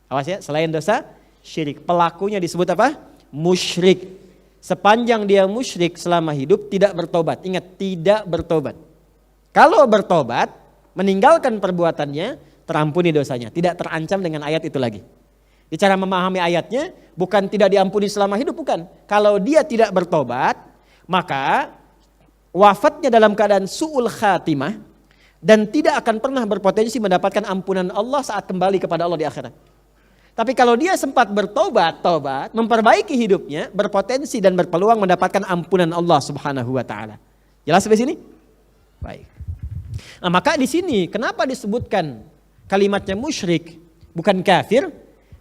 Awas ya, selain dosa syirik. Pelakunya disebut apa? Musyrik. Sepanjang dia musyrik selama hidup tidak bertobat. Ingat, tidak bertobat. Kalau bertobat, meninggalkan perbuatannya, terampuni dosanya. Tidak terancam dengan ayat itu lagi. Di cara memahami ayatnya, bukan tidak diampuni selama hidup, bukan. Kalau dia tidak bertobat, maka wafatnya dalam keadaan su'ul khatimah dan tidak akan pernah berpotensi mendapatkan ampunan Allah saat kembali kepada Allah di akhirat. Tapi kalau dia sempat bertobat, memperbaiki hidupnya, berpotensi dan berpeluang mendapatkan ampunan Allah Subhanahu wa taala. Jelas sampai sini? Baik. Nah, maka di sini kenapa disebutkan kalimatnya musyrik bukan kafir?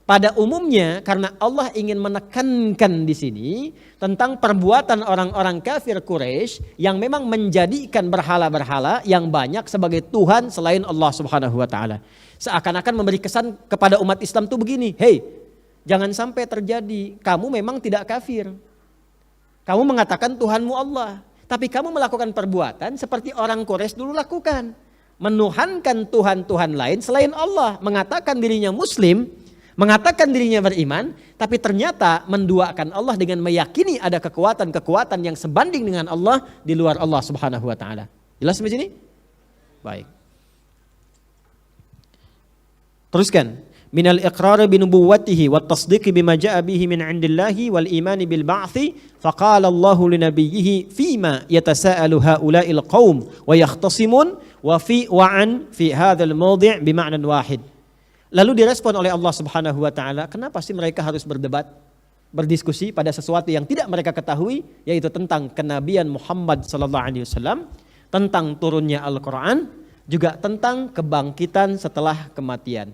Pada umumnya karena Allah ingin menekankan di sini tentang perbuatan orang-orang kafir Quraisy yang memang menjadikan berhala-berhala yang banyak sebagai Tuhan selain Allah Subhanahu wa taala. Seakan-akan memberi kesan kepada umat Islam tuh begini, hei, jangan sampai terjadi, kamu memang tidak kafir. Kamu mengatakan Tuhanmu Allah, tapi kamu melakukan perbuatan seperti orang Quraisy dulu lakukan. menuhankan Tuhan-Tuhan lain selain Allah, mengatakan dirinya Muslim, mengatakan dirinya beriman, tapi ternyata menduakan Allah dengan meyakini ada kekuatan-kekuatan yang sebanding dengan Allah di luar Allah Subhanahu wa taala. Jelas sampai sini? Baik. Teruskan. Minal iqrar bi nubuwwatihi wat tasdiq bima jaa bihi min 'indillahi wal iman bil ba'thi faqala Allahu li nabiyhi fima yatasaalu haula'il qaum wa yakhtasimun wa fi hadzal mawdi' bi ma'nan wahid. Lalu direspon oleh Allah Subhanahu wa taala, kenapa sih mereka harus berdebat, berdiskusi pada sesuatu yang tidak mereka ketahui, yaitu tentang kenabian Muhammad sallallahu alaihi wasallam, tentang turunnya Al-Qur'an, juga tentang kebangkitan setelah kematian.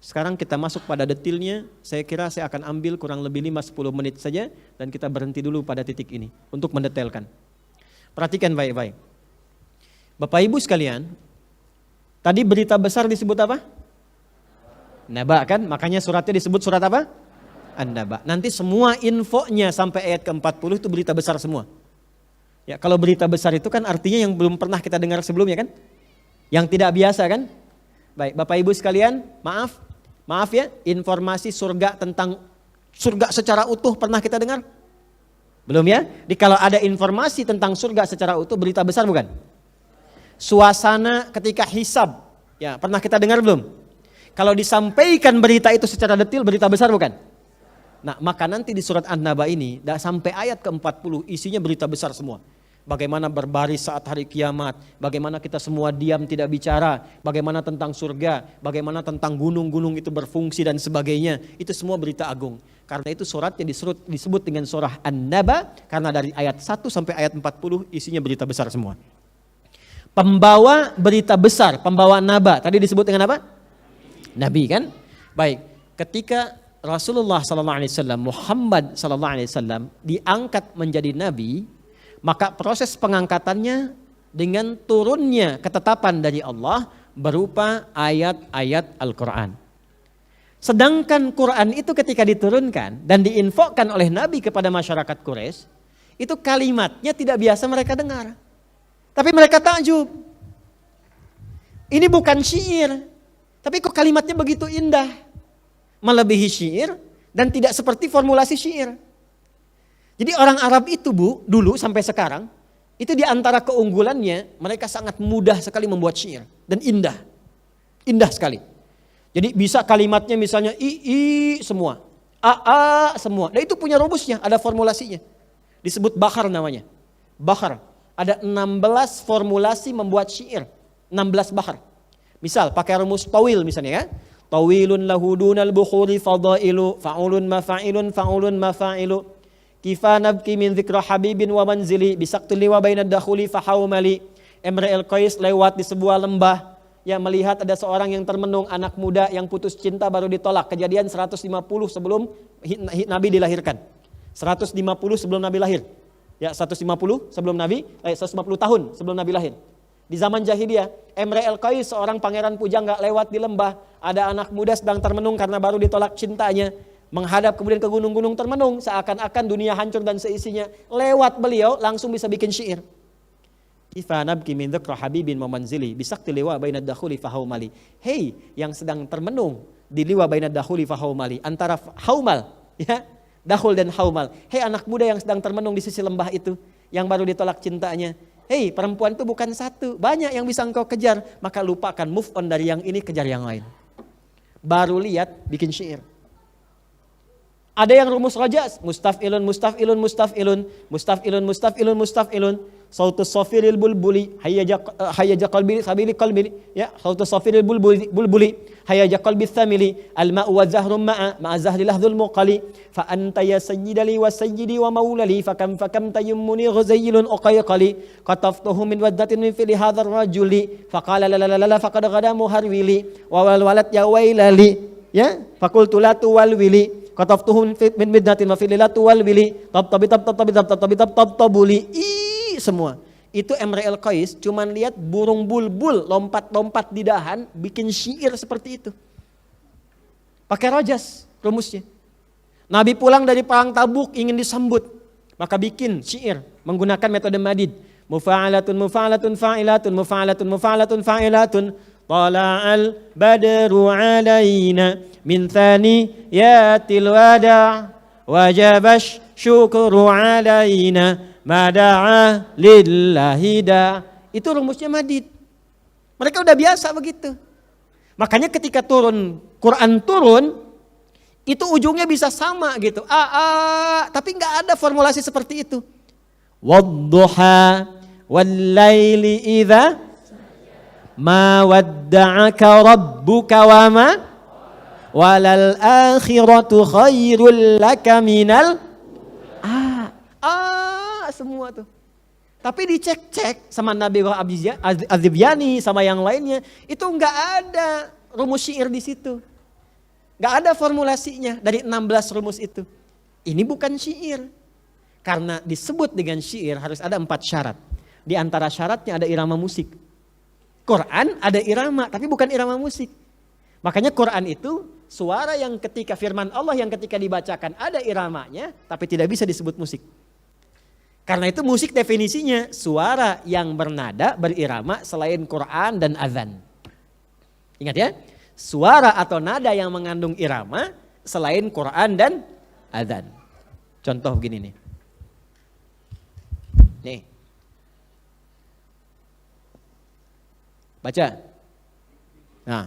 Sekarang kita masuk pada detailnya, saya kira saya akan ambil kurang lebih 5-10 menit saja dan kita berhenti dulu pada titik ini untuk mendetailkan. Perhatikan baik-baik. Bapak Ibu sekalian, tadi berita besar disebut apa? Naba kan? Makanya suratnya disebut surat apa? An-Naba. Nanti semua infonya sampai ayat ke-40 itu berita besar semua. Ya, kalau berita besar itu kan artinya yang belum pernah kita dengar sebelumnya kan? Yang tidak biasa kan? Baik, Bapak Ibu sekalian, Maaf ya, informasi surga tentang surga secara utuh pernah kita dengar? Belum ya? Kalau ada informasi tentang surga secara utuh berita besar bukan? Suasana ketika hisab, ya pernah kita dengar belum? Kalau disampaikan berita itu secara detail berita besar bukan? Nah maka nanti di surat An-Naba ini sampai ayat ke-40 isinya berita besar semua. Bagaimana berbaris saat hari kiamat, bagaimana kita semua diam tidak bicara, bagaimana tentang surga, bagaimana tentang gunung-gunung itu berfungsi dan sebagainya. Itu semua berita agung. Karena itu suratnya disebut dengan surah An-Naba, karena dari ayat 1 sampai ayat 40 isinya berita besar semua. Pembawa berita besar, pembawa Naba, tadi disebut dengan apa? Nabi kan? Baik, ketika Rasulullah SAW, Muhammad SAW diangkat menjadi Nabi, maka proses pengangkatannya dengan turunnya ketetapan dari Allah berupa ayat-ayat Al-Quran. Sedangkan Quran itu ketika diturunkan dan diinfokan oleh Nabi kepada masyarakat Quraisy, itu kalimatnya tidak biasa mereka dengar. Tapi mereka takjub. Ini bukan syair, tapi kok kalimatnya begitu indah. Melebihi syair dan tidak seperti formulasi syair. Jadi orang Arab itu dulu sampai sekarang, itu diantara keunggulannya, mereka sangat mudah sekali membuat syair. Dan indah. Indah sekali. Jadi bisa kalimatnya misalnya i semua. A semua. Dan itu punya rumusnya, ada formulasinya. Disebut bahar namanya. Bahar. Ada 16 formulasi membuat syair. 16 bahar. Misal pakai rumus tawil misalnya ya. Tawilun lahu dunal bukhuri fadailu fa'ulun mafa'ilu. Kifa nabki min dzikra habibin wa manzili bisaqtili wa bainad dakhuli fahaumali. Imre al-Qais lewat di sebuah lembah yang melihat ada seorang yang termenung, anak muda yang putus cinta baru ditolak. Kejadian 150 sebelum Nabi dilahirkan. 150 sebelum Nabi lahir. Ya, 150 sebelum Nabi, 150 tahun sebelum Nabi lahir. Di zaman jahiliyah, Imre al-Qais seorang pangeran pujangga lewat di lembah, ada anak muda sedang termenung karena baru ditolak cintanya. Menghadap kemudian ke gunung-gunung termenung, seakan-akan dunia hancur dan seisinya. Lewat beliau langsung bisa bikin syair. Ifa nabki min dzikra habibin wa manzili bisaqti liwa bainad dakhuli fahaumali. Hei yang sedang termenung di liwa bainad dakhuli fahaumali, antara haumal ya, dakhul dan haumal. Hei anak muda yang sedang termenung di sisi lembah itu yang baru ditolak cintanya. Hei perempuan itu bukan satu, banyak yang bisa engkau kejar, maka lupakan, move on dari yang ini, kejar yang lain. Baru lihat bikin syair. Ada yang rumus rajas, mustaf'ilun, mustaf'ilun, mustaf'ilun, mustaf'ilun, mustaf'ilun, mustaf'ilun, sautus safiril bulbuli, hayyaja qalbi sabili qalbi, ya, sautus safiril bulbuli, hayyaja qalbi thamili, al-ma'u wa zahrum ma'a zahri lahdhul muqali, fa anta ya sayyidali wa sayyidi wa maulali, fakam tayammuni ghuzaylun uqayqali, qataftuhu min waddatin min fili hadzal rajuli, faqala la la la faqad ghada muharwili, wa wal walad ya wailali, ya, faqultu la tuwalwili. Qataftuhum min midnatin wa fililatu wal wili tabtabuli semua. Itu Imre al-Qais cuman lihat burung bulbul lompat-lompat di dahan bikin syair seperti itu. Pakai rajas rumusnya. Nabi pulang dari perang Tabuk ingin disambut, maka bikin syair menggunakan metode madid. Mufa'alatun mufa'alatun fa'ilatun mufa'alatun mufa'alatun fa'ilatun. Tala'al badru alaina min thaniyatil wada' wajabash syukru alaina mada'a lillahi da. Itu rumusnya madid. Mereka udah biasa begitu. Makanya ketika Quran turun, itu ujungnya bisa sama gitu. Tapi nggak ada formulasi seperti itu. Wadduha wallaili idza ma wadda'aka rabbuka wa ma walal akhiratu khairul laka minal semua tuh. Tapi dicek-cek sama Nabi Az-Zibyani sama yang lainnya, itu nggak ada rumus syair di situ. Nggak ada formulasinya dari 16 rumus itu. Ini bukan syair. Karena disebut dengan syair harus ada 4 syarat. Di antara syaratnya ada irama musik. Quran ada irama tapi bukan irama musik. Makanya Quran itu suara yang ketika firman Allah yang ketika dibacakan ada iramanya tapi tidak bisa disebut musik. Karena itu musik definisinya suara yang bernada berirama selain Quran dan azan. Ingat ya, suara atau nada yang mengandung irama selain Quran dan azan. Contoh begini nih. Nih. Baca. Nah.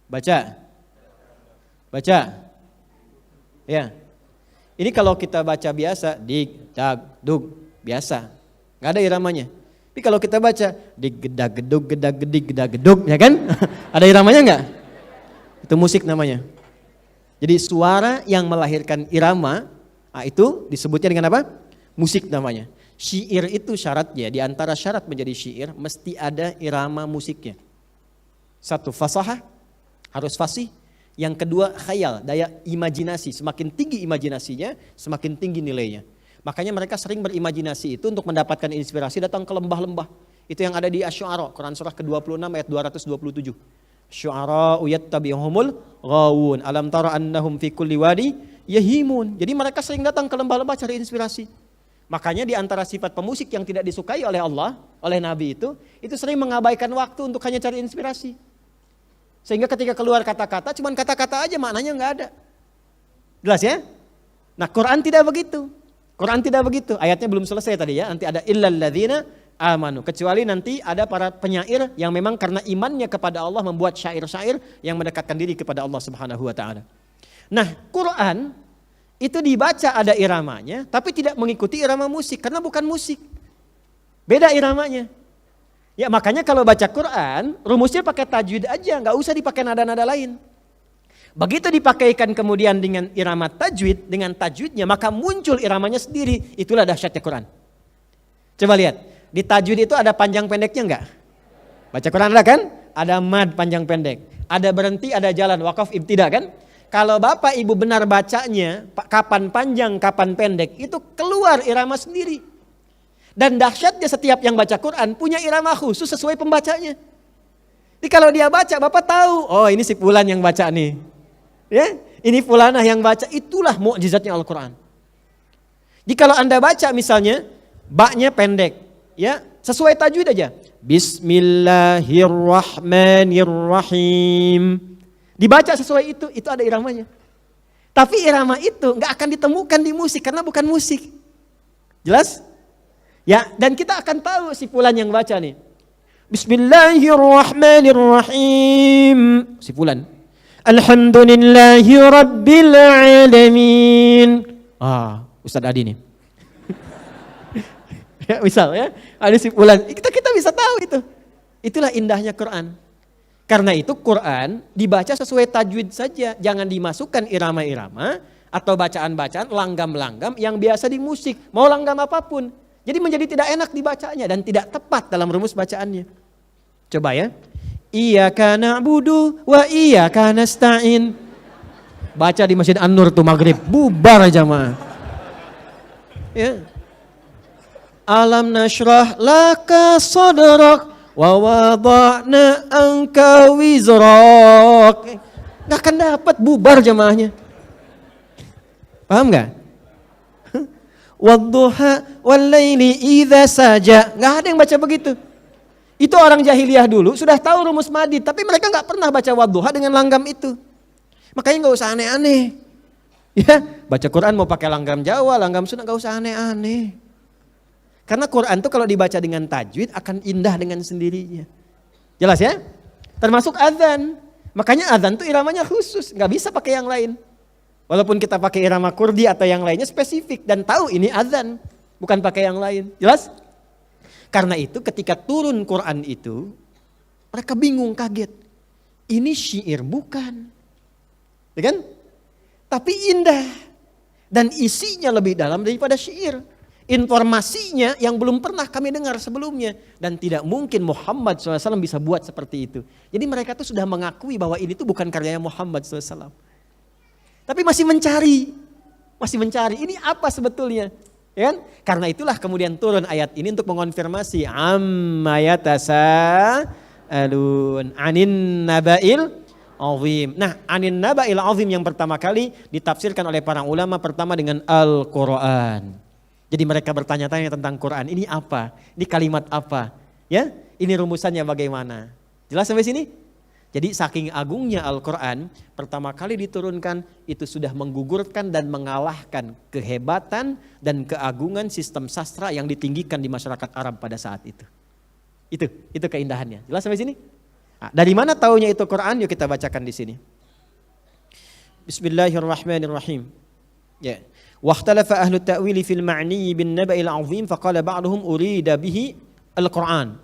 Baca. Baca. Ya. Ini kalau kita baca biasa, dig, dag, dug, biasa. Gak ada iramanya. Tapi kalau kita baca, dig, gedag, gedug, gedag, gedig, gedag, gedug, ya kan? Ada iramanya enggak? Itu musik namanya. Jadi suara yang melahirkan irama, itu disebutnya dengan apa? Musik namanya. Syair itu syaratnya, di antara syarat menjadi syair, mesti ada irama musiknya. Satu, fasahah, harus fasih. Yang kedua, khayal, daya imajinasi. Semakin tinggi imajinasinya, semakin tinggi nilainya. Makanya mereka sering berimajinasi itu untuk mendapatkan inspirasi datang ke lembah-lembah. Itu yang ada di Asy-Syu'ara, Quran surah ke-26 ayat 227. Syu'ara yattabi'uhumul ghawun. Alam tara annahum fi kulli wadi yahimun. Jadi mereka sering datang ke lembah-lembah cari inspirasi. Makanya di antara sifat pemusik yang tidak disukai oleh Allah, oleh Nabi itu sering mengabaikan waktu untuk hanya cari inspirasi. Sehingga ketika keluar kata-kata, cuman kata-kata aja maknanya nggak ada. Jelas ya? Nah Quran tidak begitu. Quran tidak begitu. Ayatnya belum selesai tadi ya. Nanti ada illal ladzina amanu. Kecuali nanti ada para penyair yang memang karena imannya kepada Allah membuat syair-syair yang mendekatkan diri kepada Allah Subhanahu wa taala. Nah, Quran itu dibaca ada iramanya, tapi tidak mengikuti irama musik karena bukan musik. Beda iramanya. Ya makanya kalau baca Quran, rumusnya pakai tajwid aja, nggak usah dipakai nada-nada lain. Begitu dipakaikan kemudian dengan irama tajwid, dengan tajwidnya, maka muncul iramanya sendiri. Itulah dahsyatnya Quran. Coba lihat, di tajwid itu ada panjang pendeknya enggak? Baca Quran ada kan? Ada mad panjang pendek. Ada berhenti, ada jalan, wakaf, ibtida kan? Kalau bapak ibu benar bacanya, kapan panjang, kapan pendek, itu keluar irama sendiri. Dan dahsyatnya setiap yang baca Quran punya irama khusus sesuai pembacanya. Jadi kalau dia baca, bapak tahu, oh ini si fulan yang baca nih. Ya, ini fulanah yang baca, itulah mukjizatnya Al-Quran. Jadi kalau Anda baca misalnya, baknya pendek, ya sesuai tajwid aja. Bismillahirrahmanirrahim. Dibaca sesuai itu ada iramanya. Tapi irama itu nggak akan ditemukan di musik karena bukan musik. Jelas? Ya, dan kita akan tahu si fulan yang baca nih. Bismillahirrahmanirrahim. Si fulan. Alhamdulillahi rabbil alamin. Ustaz Adi nih. Ya, misal ya, ada si fulan. Kita bisa tahu itu. Itulah indahnya Quran. Karena itu Quran dibaca sesuai tajwid saja. Jangan dimasukkan irama-irama atau bacaan-bacaan langgam-langgam yang biasa di musik. Mau langgam apapun. Jadi menjadi tidak enak dibacanya dan tidak tepat dalam rumus bacaannya. Coba ya. Iyyaka na'budu wa iyyaka nasta'in. Baca di Masjid An-Nur tuh maghrib. Bubar jamaah. Ya. Alam nashrah laka sadrak wa wada'na anka wizrak. Gak akan dapat, bubar jamaahnya. Paham gak? wadduha wallaili idza saja. Enggak ada yang baca begitu. Itu orang jahiliyah dulu sudah tahu rumus madid, tapi mereka enggak pernah baca wadduha dengan langgam itu. Makanya enggak usah aneh-aneh. Ya, baca Quran mau pakai langgam Jawa, langgam Sunda, enggak usah aneh-aneh. Karena Quran itu kalau dibaca dengan tajwid akan indah dengan sendirinya. Jelas ya? Termasuk azan. Makanya azan itu iramanya khusus, enggak bisa pakai yang lain. Walaupun kita pakai irama kurdi atau yang lainnya spesifik dan tahu ini azan, bukan pakai yang lain. Jelas? Karena itu ketika turun Quran itu, mereka bingung, kaget. Ini syair bukan. Ya kan? Tapi indah. Dan isinya lebih dalam daripada syair. Informasinya yang belum pernah kami dengar sebelumnya. Dan tidak mungkin Muhammad SAW bisa buat seperti itu. Jadi mereka tuh sudah mengakui bahwa ini tuh bukan karyanya Muhammad SAW. Tapi masih mencari. Ini apa sebetulnya? Ya kan? Karena itulah kemudian turun ayat ini untuk mengonfirmasi amma yatasaalun anin naba'il azim. Nah, anin naba'il azim yang pertama kali ditafsirkan oleh para ulama pertama dengan Al-Qur'an. Jadi mereka bertanya-tanya tentang Quran. Ini apa? Ini kalimat apa? Ya? Ini rumusannya bagaimana? Jelas sampai sini? Jadi saking agungnya Al-Quran, pertama kali diturunkan itu sudah menggugurkan dan mengalahkan kehebatan dan keagungan sistem sastra yang ditinggikan di masyarakat Arab pada saat itu. Itu keindahannya. Jelas sampai sini? Nah, dari mana taunya itu Quran? Yuk kita bacakan di sini. Bismillahirrahmanirrahim. Ya. Wakhtalafa ahlu ta'wili fil ma'ni bin naba'il azim faqala ba'duhum urida bihi Al-Quran.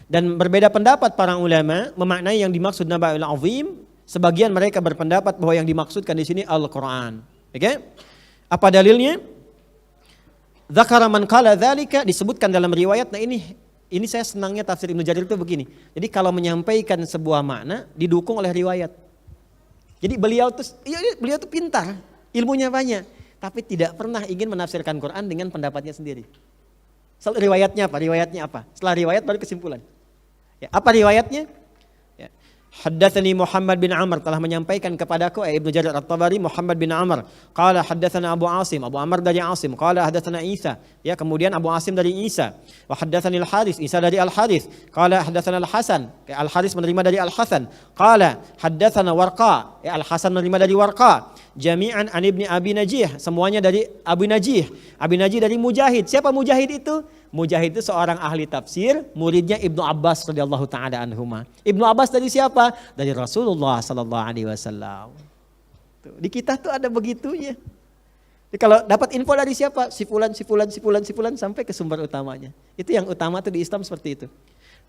Dan berbeda pendapat para ulama memaknai yang dimaksud naba'il azim. Sebagian mereka berpendapat bahwa yang dimaksudkan di sini Al-Quran. Oke? Apa dalilnya? Dzakara man qala dzalika, disebutkan dalam riwayat. Nah ini saya senangnya tafsir Ibnu Jarir itu begini. Jadi kalau menyampaikan sebuah makna didukung oleh riwayat. Jadi beliau tuh pintar, ilmunya banyak, tapi tidak pernah ingin menafsirkan Quran dengan pendapatnya sendiri. Riwayatnya apa? Setelah riwayat baru kesimpulan. Ya, apa riwayatnya? Ya. Haddatsani Muhammad bin Amr telah menyampaikan kepadaku Ibnu Jarir At-Tabari Muhammad bin Amr. Qala haddatsana Abu Asim, Abu Amr dari Asim. Qala haddatsana Isa. Ya, kemudian Abu Asim dari Isa. Wa haddatsani Al-Harits, Isa dari Al-Harits. Qala haddatsana Al-Hasan. Ya, Al-Harits menerima dari Al-Hasan. Qala haddatsana Warqa. Ya, Al-Hasan menerima dari Warqa. Jami'an an ibni Abi Najih, semuanya dari Abu Najih. Abi Najih dari Mujahid. Siapa Mujahid itu? Mujahid itu seorang ahli tafsir, muridnya Ibnu Abbas radhiyallahu taala anhuma. Ibnu Abbas dari siapa? Dari Rasulullah sallallahu alaihi wasallam. Di kita tuh ada begitunya. Jadi kalau dapat info dari siapa? Si fulan sampai ke sumber utamanya. Itu yang utama tuh di Islam seperti itu.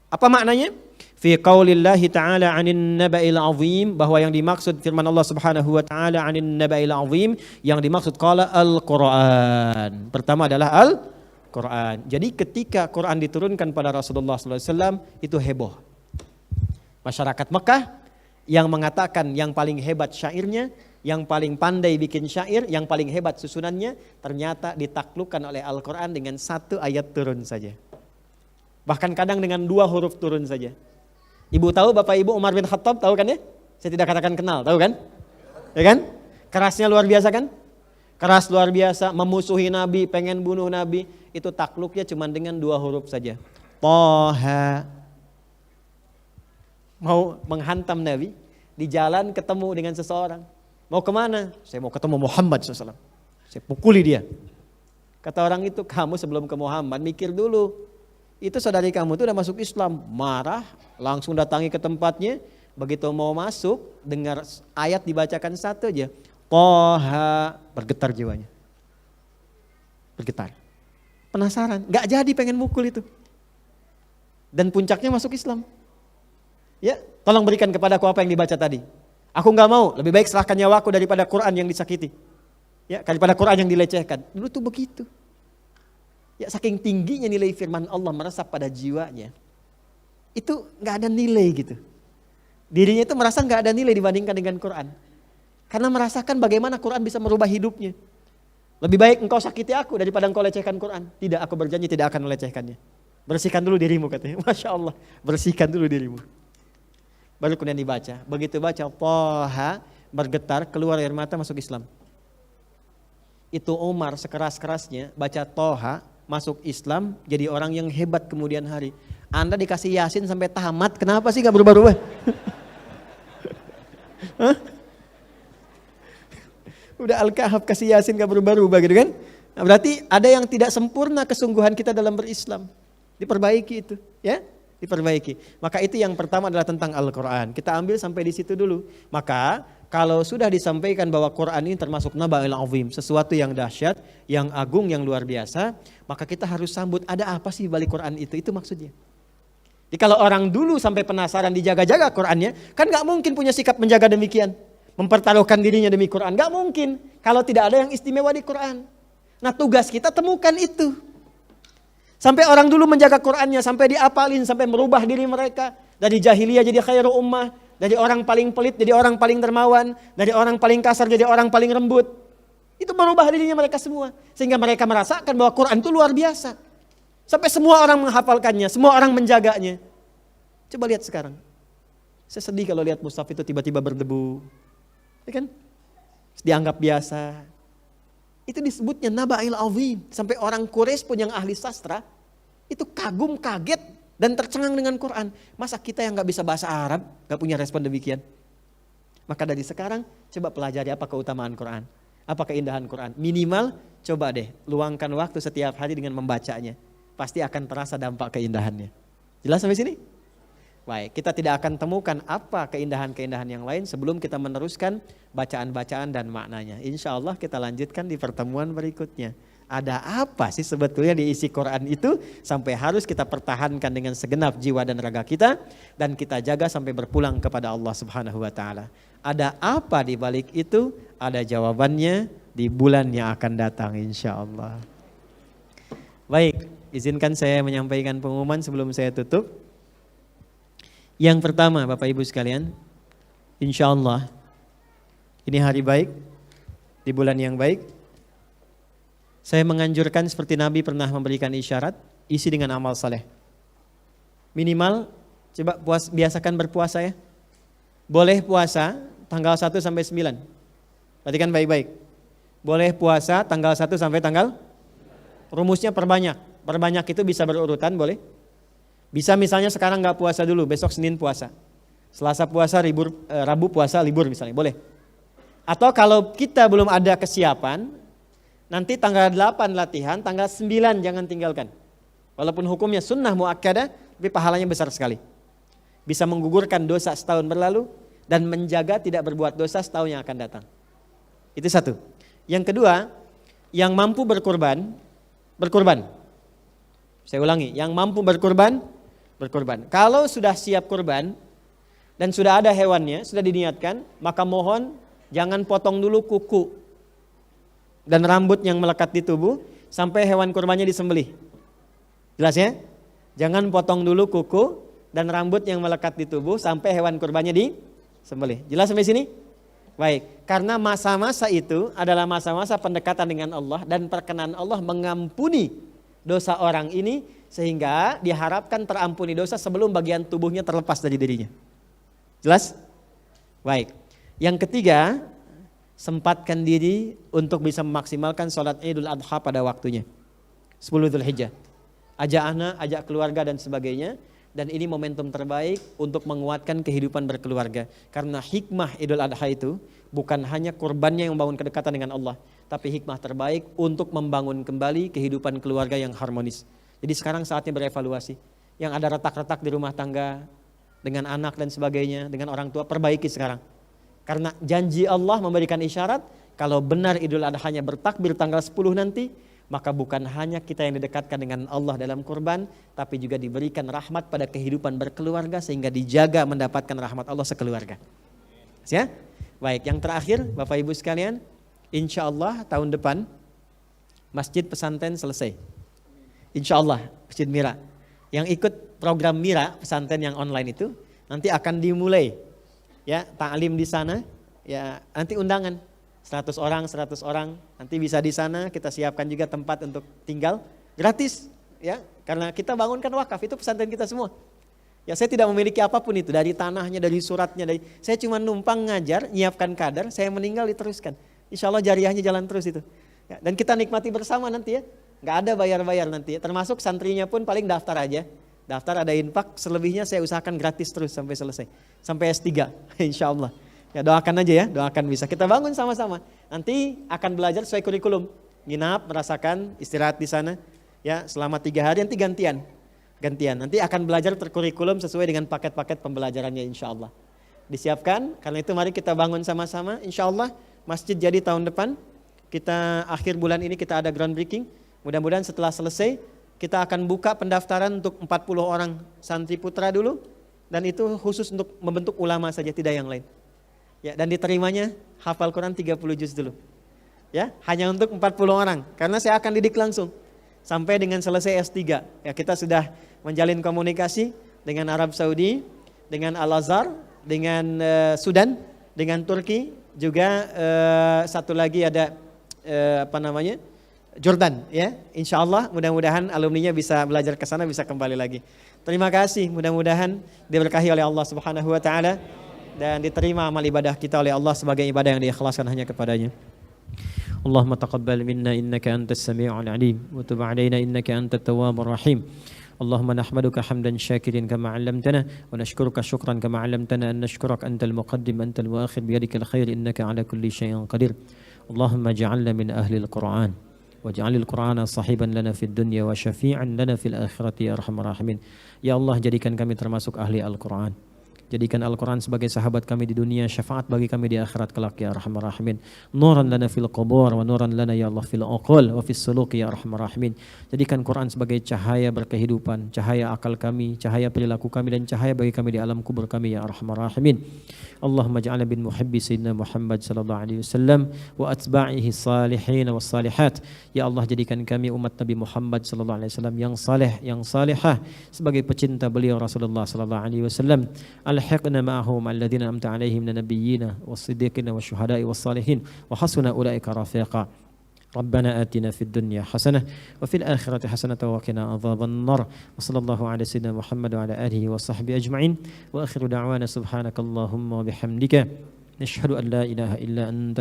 Apa maknanya? Fi qaulillahi ta'ala 'anin naba'il 'azim, bahwa yang dimaksud firman Allah Subhanahu wa taala 'anin naba'il 'azim, yang dimaksud qala Al-Qur'an. Pertama adalah Al-Qur'an. Jadi ketika Quran diturunkan pada Rasulullah sallallahu alaihi wasallam itu heboh. Masyarakat Mekah yang mengatakan yang paling hebat syairnya, yang paling pandai bikin syair, yang paling hebat susunannya, ternyata ditaklukkan oleh Al-Qur'an dengan satu ayat turun saja. Bahkan kadang dengan 2 huruf turun saja. Ibu tahu, Bapak Ibu, Umar bin Khattab tahu kan ya? Saya tidak katakan kenal, tahu kan? Ya kan? Kerasnya luar biasa kan? Keras luar biasa, memusuhi Nabi, pengen bunuh Nabi. Itu takluknya cuma dengan 2 huruf saja. Toha. Mau menghantam Nabi, di jalan ketemu dengan seseorang. Mau kemana? Saya mau ketemu Muhammad SAW. Saya pukuli dia. Kata orang itu, kamu sebelum ke Muhammad mikir dulu. Itu saudari kamu itu udah masuk Islam, marah, langsung datangi ke tempatnya. Begitu mau masuk, dengar ayat dibacakan satu aja, Toha, bergetar jiwanya. Bergetar. Penasaran, gak jadi pengen mukul itu. Dan puncaknya masuk Islam. Ya, tolong berikan kepadaku apa yang dibaca tadi. Aku gak mau, lebih baik serahkan nyawaku daripada Quran yang disakiti. Ya, daripada Quran yang dilecehkan. Dulu tuh begitu. Ya, saking tingginya nilai firman Allah meresap pada jiwanya. Itu gak ada nilai gitu. Dirinya itu merasa gak ada nilai dibandingkan dengan Quran. Karena merasakan bagaimana Quran bisa merubah hidupnya. Lebih baik engkau sakiti aku daripada engkau lecehkan Quran. Tidak, aku berjanji tidak akan melecehkannya. Bersihkan dulu dirimu katanya. Masya Allah, bersihkan dulu dirimu. Baru kemudian dibaca. Begitu baca, Toha, bergetar, keluar air mata, masuk Islam. itu Umar sekeras-kerasnya baca Toha, masuk Islam, jadi orang yang hebat kemudian hari. Anda dikasih Yasin sampai tamat, kenapa sih gak berubah-ubah? Udah Al-Kahf kasih Yasin gak berubah-ubah gitu kan? Nah, berarti ada yang tidak sempurna kesungguhan kita dalam berislam. Diperbaiki itu, ya? Diperbaiki. Maka itu yang pertama adalah tentang Al-Quran. Kita ambil sampai di situ dulu. Maka kalau sudah disampaikan bahwa Quran ini termasuk naba'il azim, sesuatu yang dahsyat, yang agung, yang luar biasa, maka kita harus sambut ada apa sih balik Quran itu maksudnya. Jadi kalau orang dulu sampai penasaran dijaga-jaga Qurannya, kan gak mungkin punya sikap menjaga demikian. Mempertaruhkan dirinya demi Quran, gak mungkin. Kalau tidak ada yang istimewa di Quran. Nah tugas kita temukan itu. Sampai orang dulu menjaga Qurannya, sampai diapalin, sampai merubah diri mereka. Dari jahiliyah jadi khairu ummah, dari orang paling pelit jadi orang paling dermawan, dari orang paling kasar jadi orang paling lembut. Itu merubah dirinya mereka semua. Sehingga mereka merasakan bahwa Quran itu luar biasa. Sampai semua orang menghafalkannya, semua orang menjaganya. Coba lihat sekarang. Saya sedih kalau lihat mushaf itu tiba-tiba berdebu. Ya kan? Dianggap biasa. Itu disebutnya naba'il azim. Sampai orang Quraisy pun yang ahli sastra itu kagum, kaget dan tercengang dengan Quran. Masa kita yang gak bisa bahasa Arab gak punya respon demikian? Maka dari sekarang coba pelajari apa keutamaan Quran, apa keindahan Quran. Minimal coba deh luangkan waktu setiap hari dengan membacanya. Pasti akan terasa dampak keindahannya. Jelas sampai sini? Baik, kita tidak akan temukan apa keindahan-keindahan yang lain sebelum kita meneruskan bacaan-bacaan dan maknanya. Insya Allah kita lanjutkan di pertemuan berikutnya. Ada apa sih sebetulnya di isi Quran itu sampai harus kita pertahankan dengan segenap jiwa dan raga kita dan kita jaga sampai berpulang kepada Allah Subhanahu wa taala. Ada apa di balik itu? Ada jawabannya di bulan yang akan datang insya Allah. Baik, izinkan saya menyampaikan pengumuman sebelum saya tutup. Yang pertama Bapak Ibu sekalian, insya Allah ini hari baik, di bulan yang baik. Saya menganjurkan seperti Nabi pernah memberikan isyarat, isi dengan amal saleh. Minimal coba biasakan berpuasa ya. Boleh puasa tanggal 1 sampai 9. Perhatikan baik-baik. Boleh puasa tanggal 1 sampai tanggal, rumusnya perbanyak. Perbanyak itu bisa berurutan boleh. Bisa misalnya sekarang gak puasa dulu, besok Senin puasa. Selasa puasa, Rabu puasa, libur misalnya, boleh. Atau kalau kita belum ada kesiapan, nanti tanggal 8 latihan, tanggal 9 jangan tinggalkan. Walaupun hukumnya sunnah muakkadah, tapi pahalanya besar sekali. Bisa menggugurkan dosa setahun berlalu, dan menjaga tidak berbuat dosa setahun yang akan datang. Itu satu. Yang kedua, yang mampu berkorban. Saya ulangi, yang mampu berkorban. Kalau sudah siap kurban dan sudah ada hewannya, sudah diniatkan, maka mohon jangan potong dulu kuku dan rambut yang melekat di tubuh sampai hewan kurbannya disembelih. Jelas ya? Jangan potong dulu kuku dan rambut yang melekat di tubuh sampai hewan kurbannya disembelih. Jelas sampai sini? Baik, karena masa-masa itu adalah masa-masa pendekatan dengan Allah dan perkenan Allah mengampuni dosa orang ini sehingga diharapkan terampuni dosa sebelum bagian tubuhnya terlepas dari dirinya. Jelas? Baik. Yang ketiga, sempatkan diri untuk bisa memaksimalkan sholat Idul Adha pada waktunya. 10 Dzulhijjah. Ajak anak, ajak keluarga dan sebagainya. Dan ini momentum terbaik untuk menguatkan kehidupan berkeluarga. Karena hikmah Idul Adha itu bukan hanya kurbannya yang membangun kedekatan dengan Allah. Tapi hikmah terbaik untuk membangun kembali kehidupan keluarga yang harmonis. Jadi sekarang saatnya berevaluasi. Yang ada retak-retak di rumah tangga, dengan anak dan sebagainya, dengan orang tua, perbaiki sekarang. Karena janji Allah memberikan isyarat, kalau benar Idul Adha-nya bertakbir tanggal 10 nanti, maka bukan hanya kita yang didekatkan dengan Allah dalam kurban, tapi juga diberikan rahmat pada kehidupan berkeluarga sehingga dijaga mendapatkan rahmat Allah sekeluarga. Ya? Baik, yang terakhir Bapak Ibu sekalian, insya Allah tahun depan Masjid Pesantren selesai. Insya Allah Masjid Mira. Yang ikut program Mira pesantren yang online itu nanti akan dimulai ya ta'lim di sana ya, nanti undangan 100 orang nanti bisa di sana, kita siapkan juga tempat untuk tinggal gratis ya, karena kita bangunkan wakaf, itu pesantren kita semua. Ya saya tidak memiliki apapun itu, dari tanahnya, dari suratnya, saya cuma numpang ngajar, nyiapkan kader, saya meninggal diteruskan. Insya Allah jariahnya jalan terus itu. Ya, dan kita nikmati bersama nanti ya. Nggak ada bayar-bayar nanti ya. Termasuk santrinya pun paling daftar aja. Daftar ada infak, selebihnya saya usahakan gratis terus sampai selesai. Sampai S3 insya Allah. Ya doakan aja ya, doakan bisa. Kita bangun sama-sama. Nanti akan belajar sesuai kurikulum. Nginap, merasakan, istirahat di sana. Ya selama 3 hari nanti gantian. Nanti akan belajar terkurikulum sesuai dengan paket-paket pembelajarannya insya Allah. Disiapkan, karena itu mari kita bangun sama-sama. Insya Allah masjid jadi tahun depan. Kita akhir bulan ini kita ada groundbreaking. Mudah-mudahan setelah selesai kita akan buka pendaftaran untuk 40 orang santri putra dulu. Dan itu khusus untuk membentuk ulama saja, tidak yang lain. Ya, dan diterimanya hafal Quran 30 juz dulu. Ya, hanya untuk 40 orang. Karena saya akan didik langsung sampai dengan selesai S3. Ya, kita sudah menjalin komunikasi dengan Arab Saudi, dengan Al-Azhar, dengan Sudan, dengan Turki, juga satu lagi ada Jordan ya. Insya Allah mudah-mudahan alumninya bisa belajar ke sana, bisa kembali lagi. Terima kasih, mudah-mudahan diberkahi oleh Allah Subhanahu wa taala dan diterima amal ibadah kita oleh Allah sebagai ibadah yang diikhlaskan hanya kepadanya. Allahumma taqabbal minna innaka antas sami'ul alim wa tub 'alaina innaka antat tawwabur rahim. اللهم نحمدك حمدا شاكرا كما علمتنا ونشكرك شكرا كما علمتنا أن نشكرك أنت المقدم أنت المؤخر بيدك الخير إنك على كل شيء قدير اللهم اجعلنا من أهل القرآن واجعل القرآن صاحبا لنا في الدنيا وشفيعا لنا في الآخرة يا أرحم الراحمين. Ya Allah, jadikan kami termasuk ahli Al-Quran. Jadikan Al-Quran sebagai sahabat kami di dunia, syafaat bagi kami di akhirat kelak ya Arhamar Rahimin. Nuran lana fil qubur wa nuran lana ya Allah fil uqul wa fis suluk ya Arhamar Rahimin. Jadikan Quran sebagai cahaya berkehidupan, cahaya akal kami, cahaya perilaku kami dan cahaya bagi kami di alam kubur kami ya Arhamar Rahimin. Allahumma ja'alna bin muhibbi sayyidina Muhammad sallallahu alaihi wasallam wa atba'ihi salihin was salihat. Ya Allah, jadikan kami umat Nabi Muhammad sallallahu alaihi wasallam yang saleh, yang salihah sebagai pecinta beliau Rasulullah sallallahu alaihi wasallam. Alhiqna ma'ahum alladhina amta alaihim min nabiyyin was-siddiqin wasyuhada'i was-salihin wa hasuna ulaika rafiqa. ربنا آتنا في الدنيا حسنة وفي الآخرة حسنة وقنا عذاب النار وصلى الله على سيدنا محمد وعلى آله وصحبه أجمعين وآخر دعوانا سبحانك اللهم وبحمدك نشهد أن لا إله إلا أنت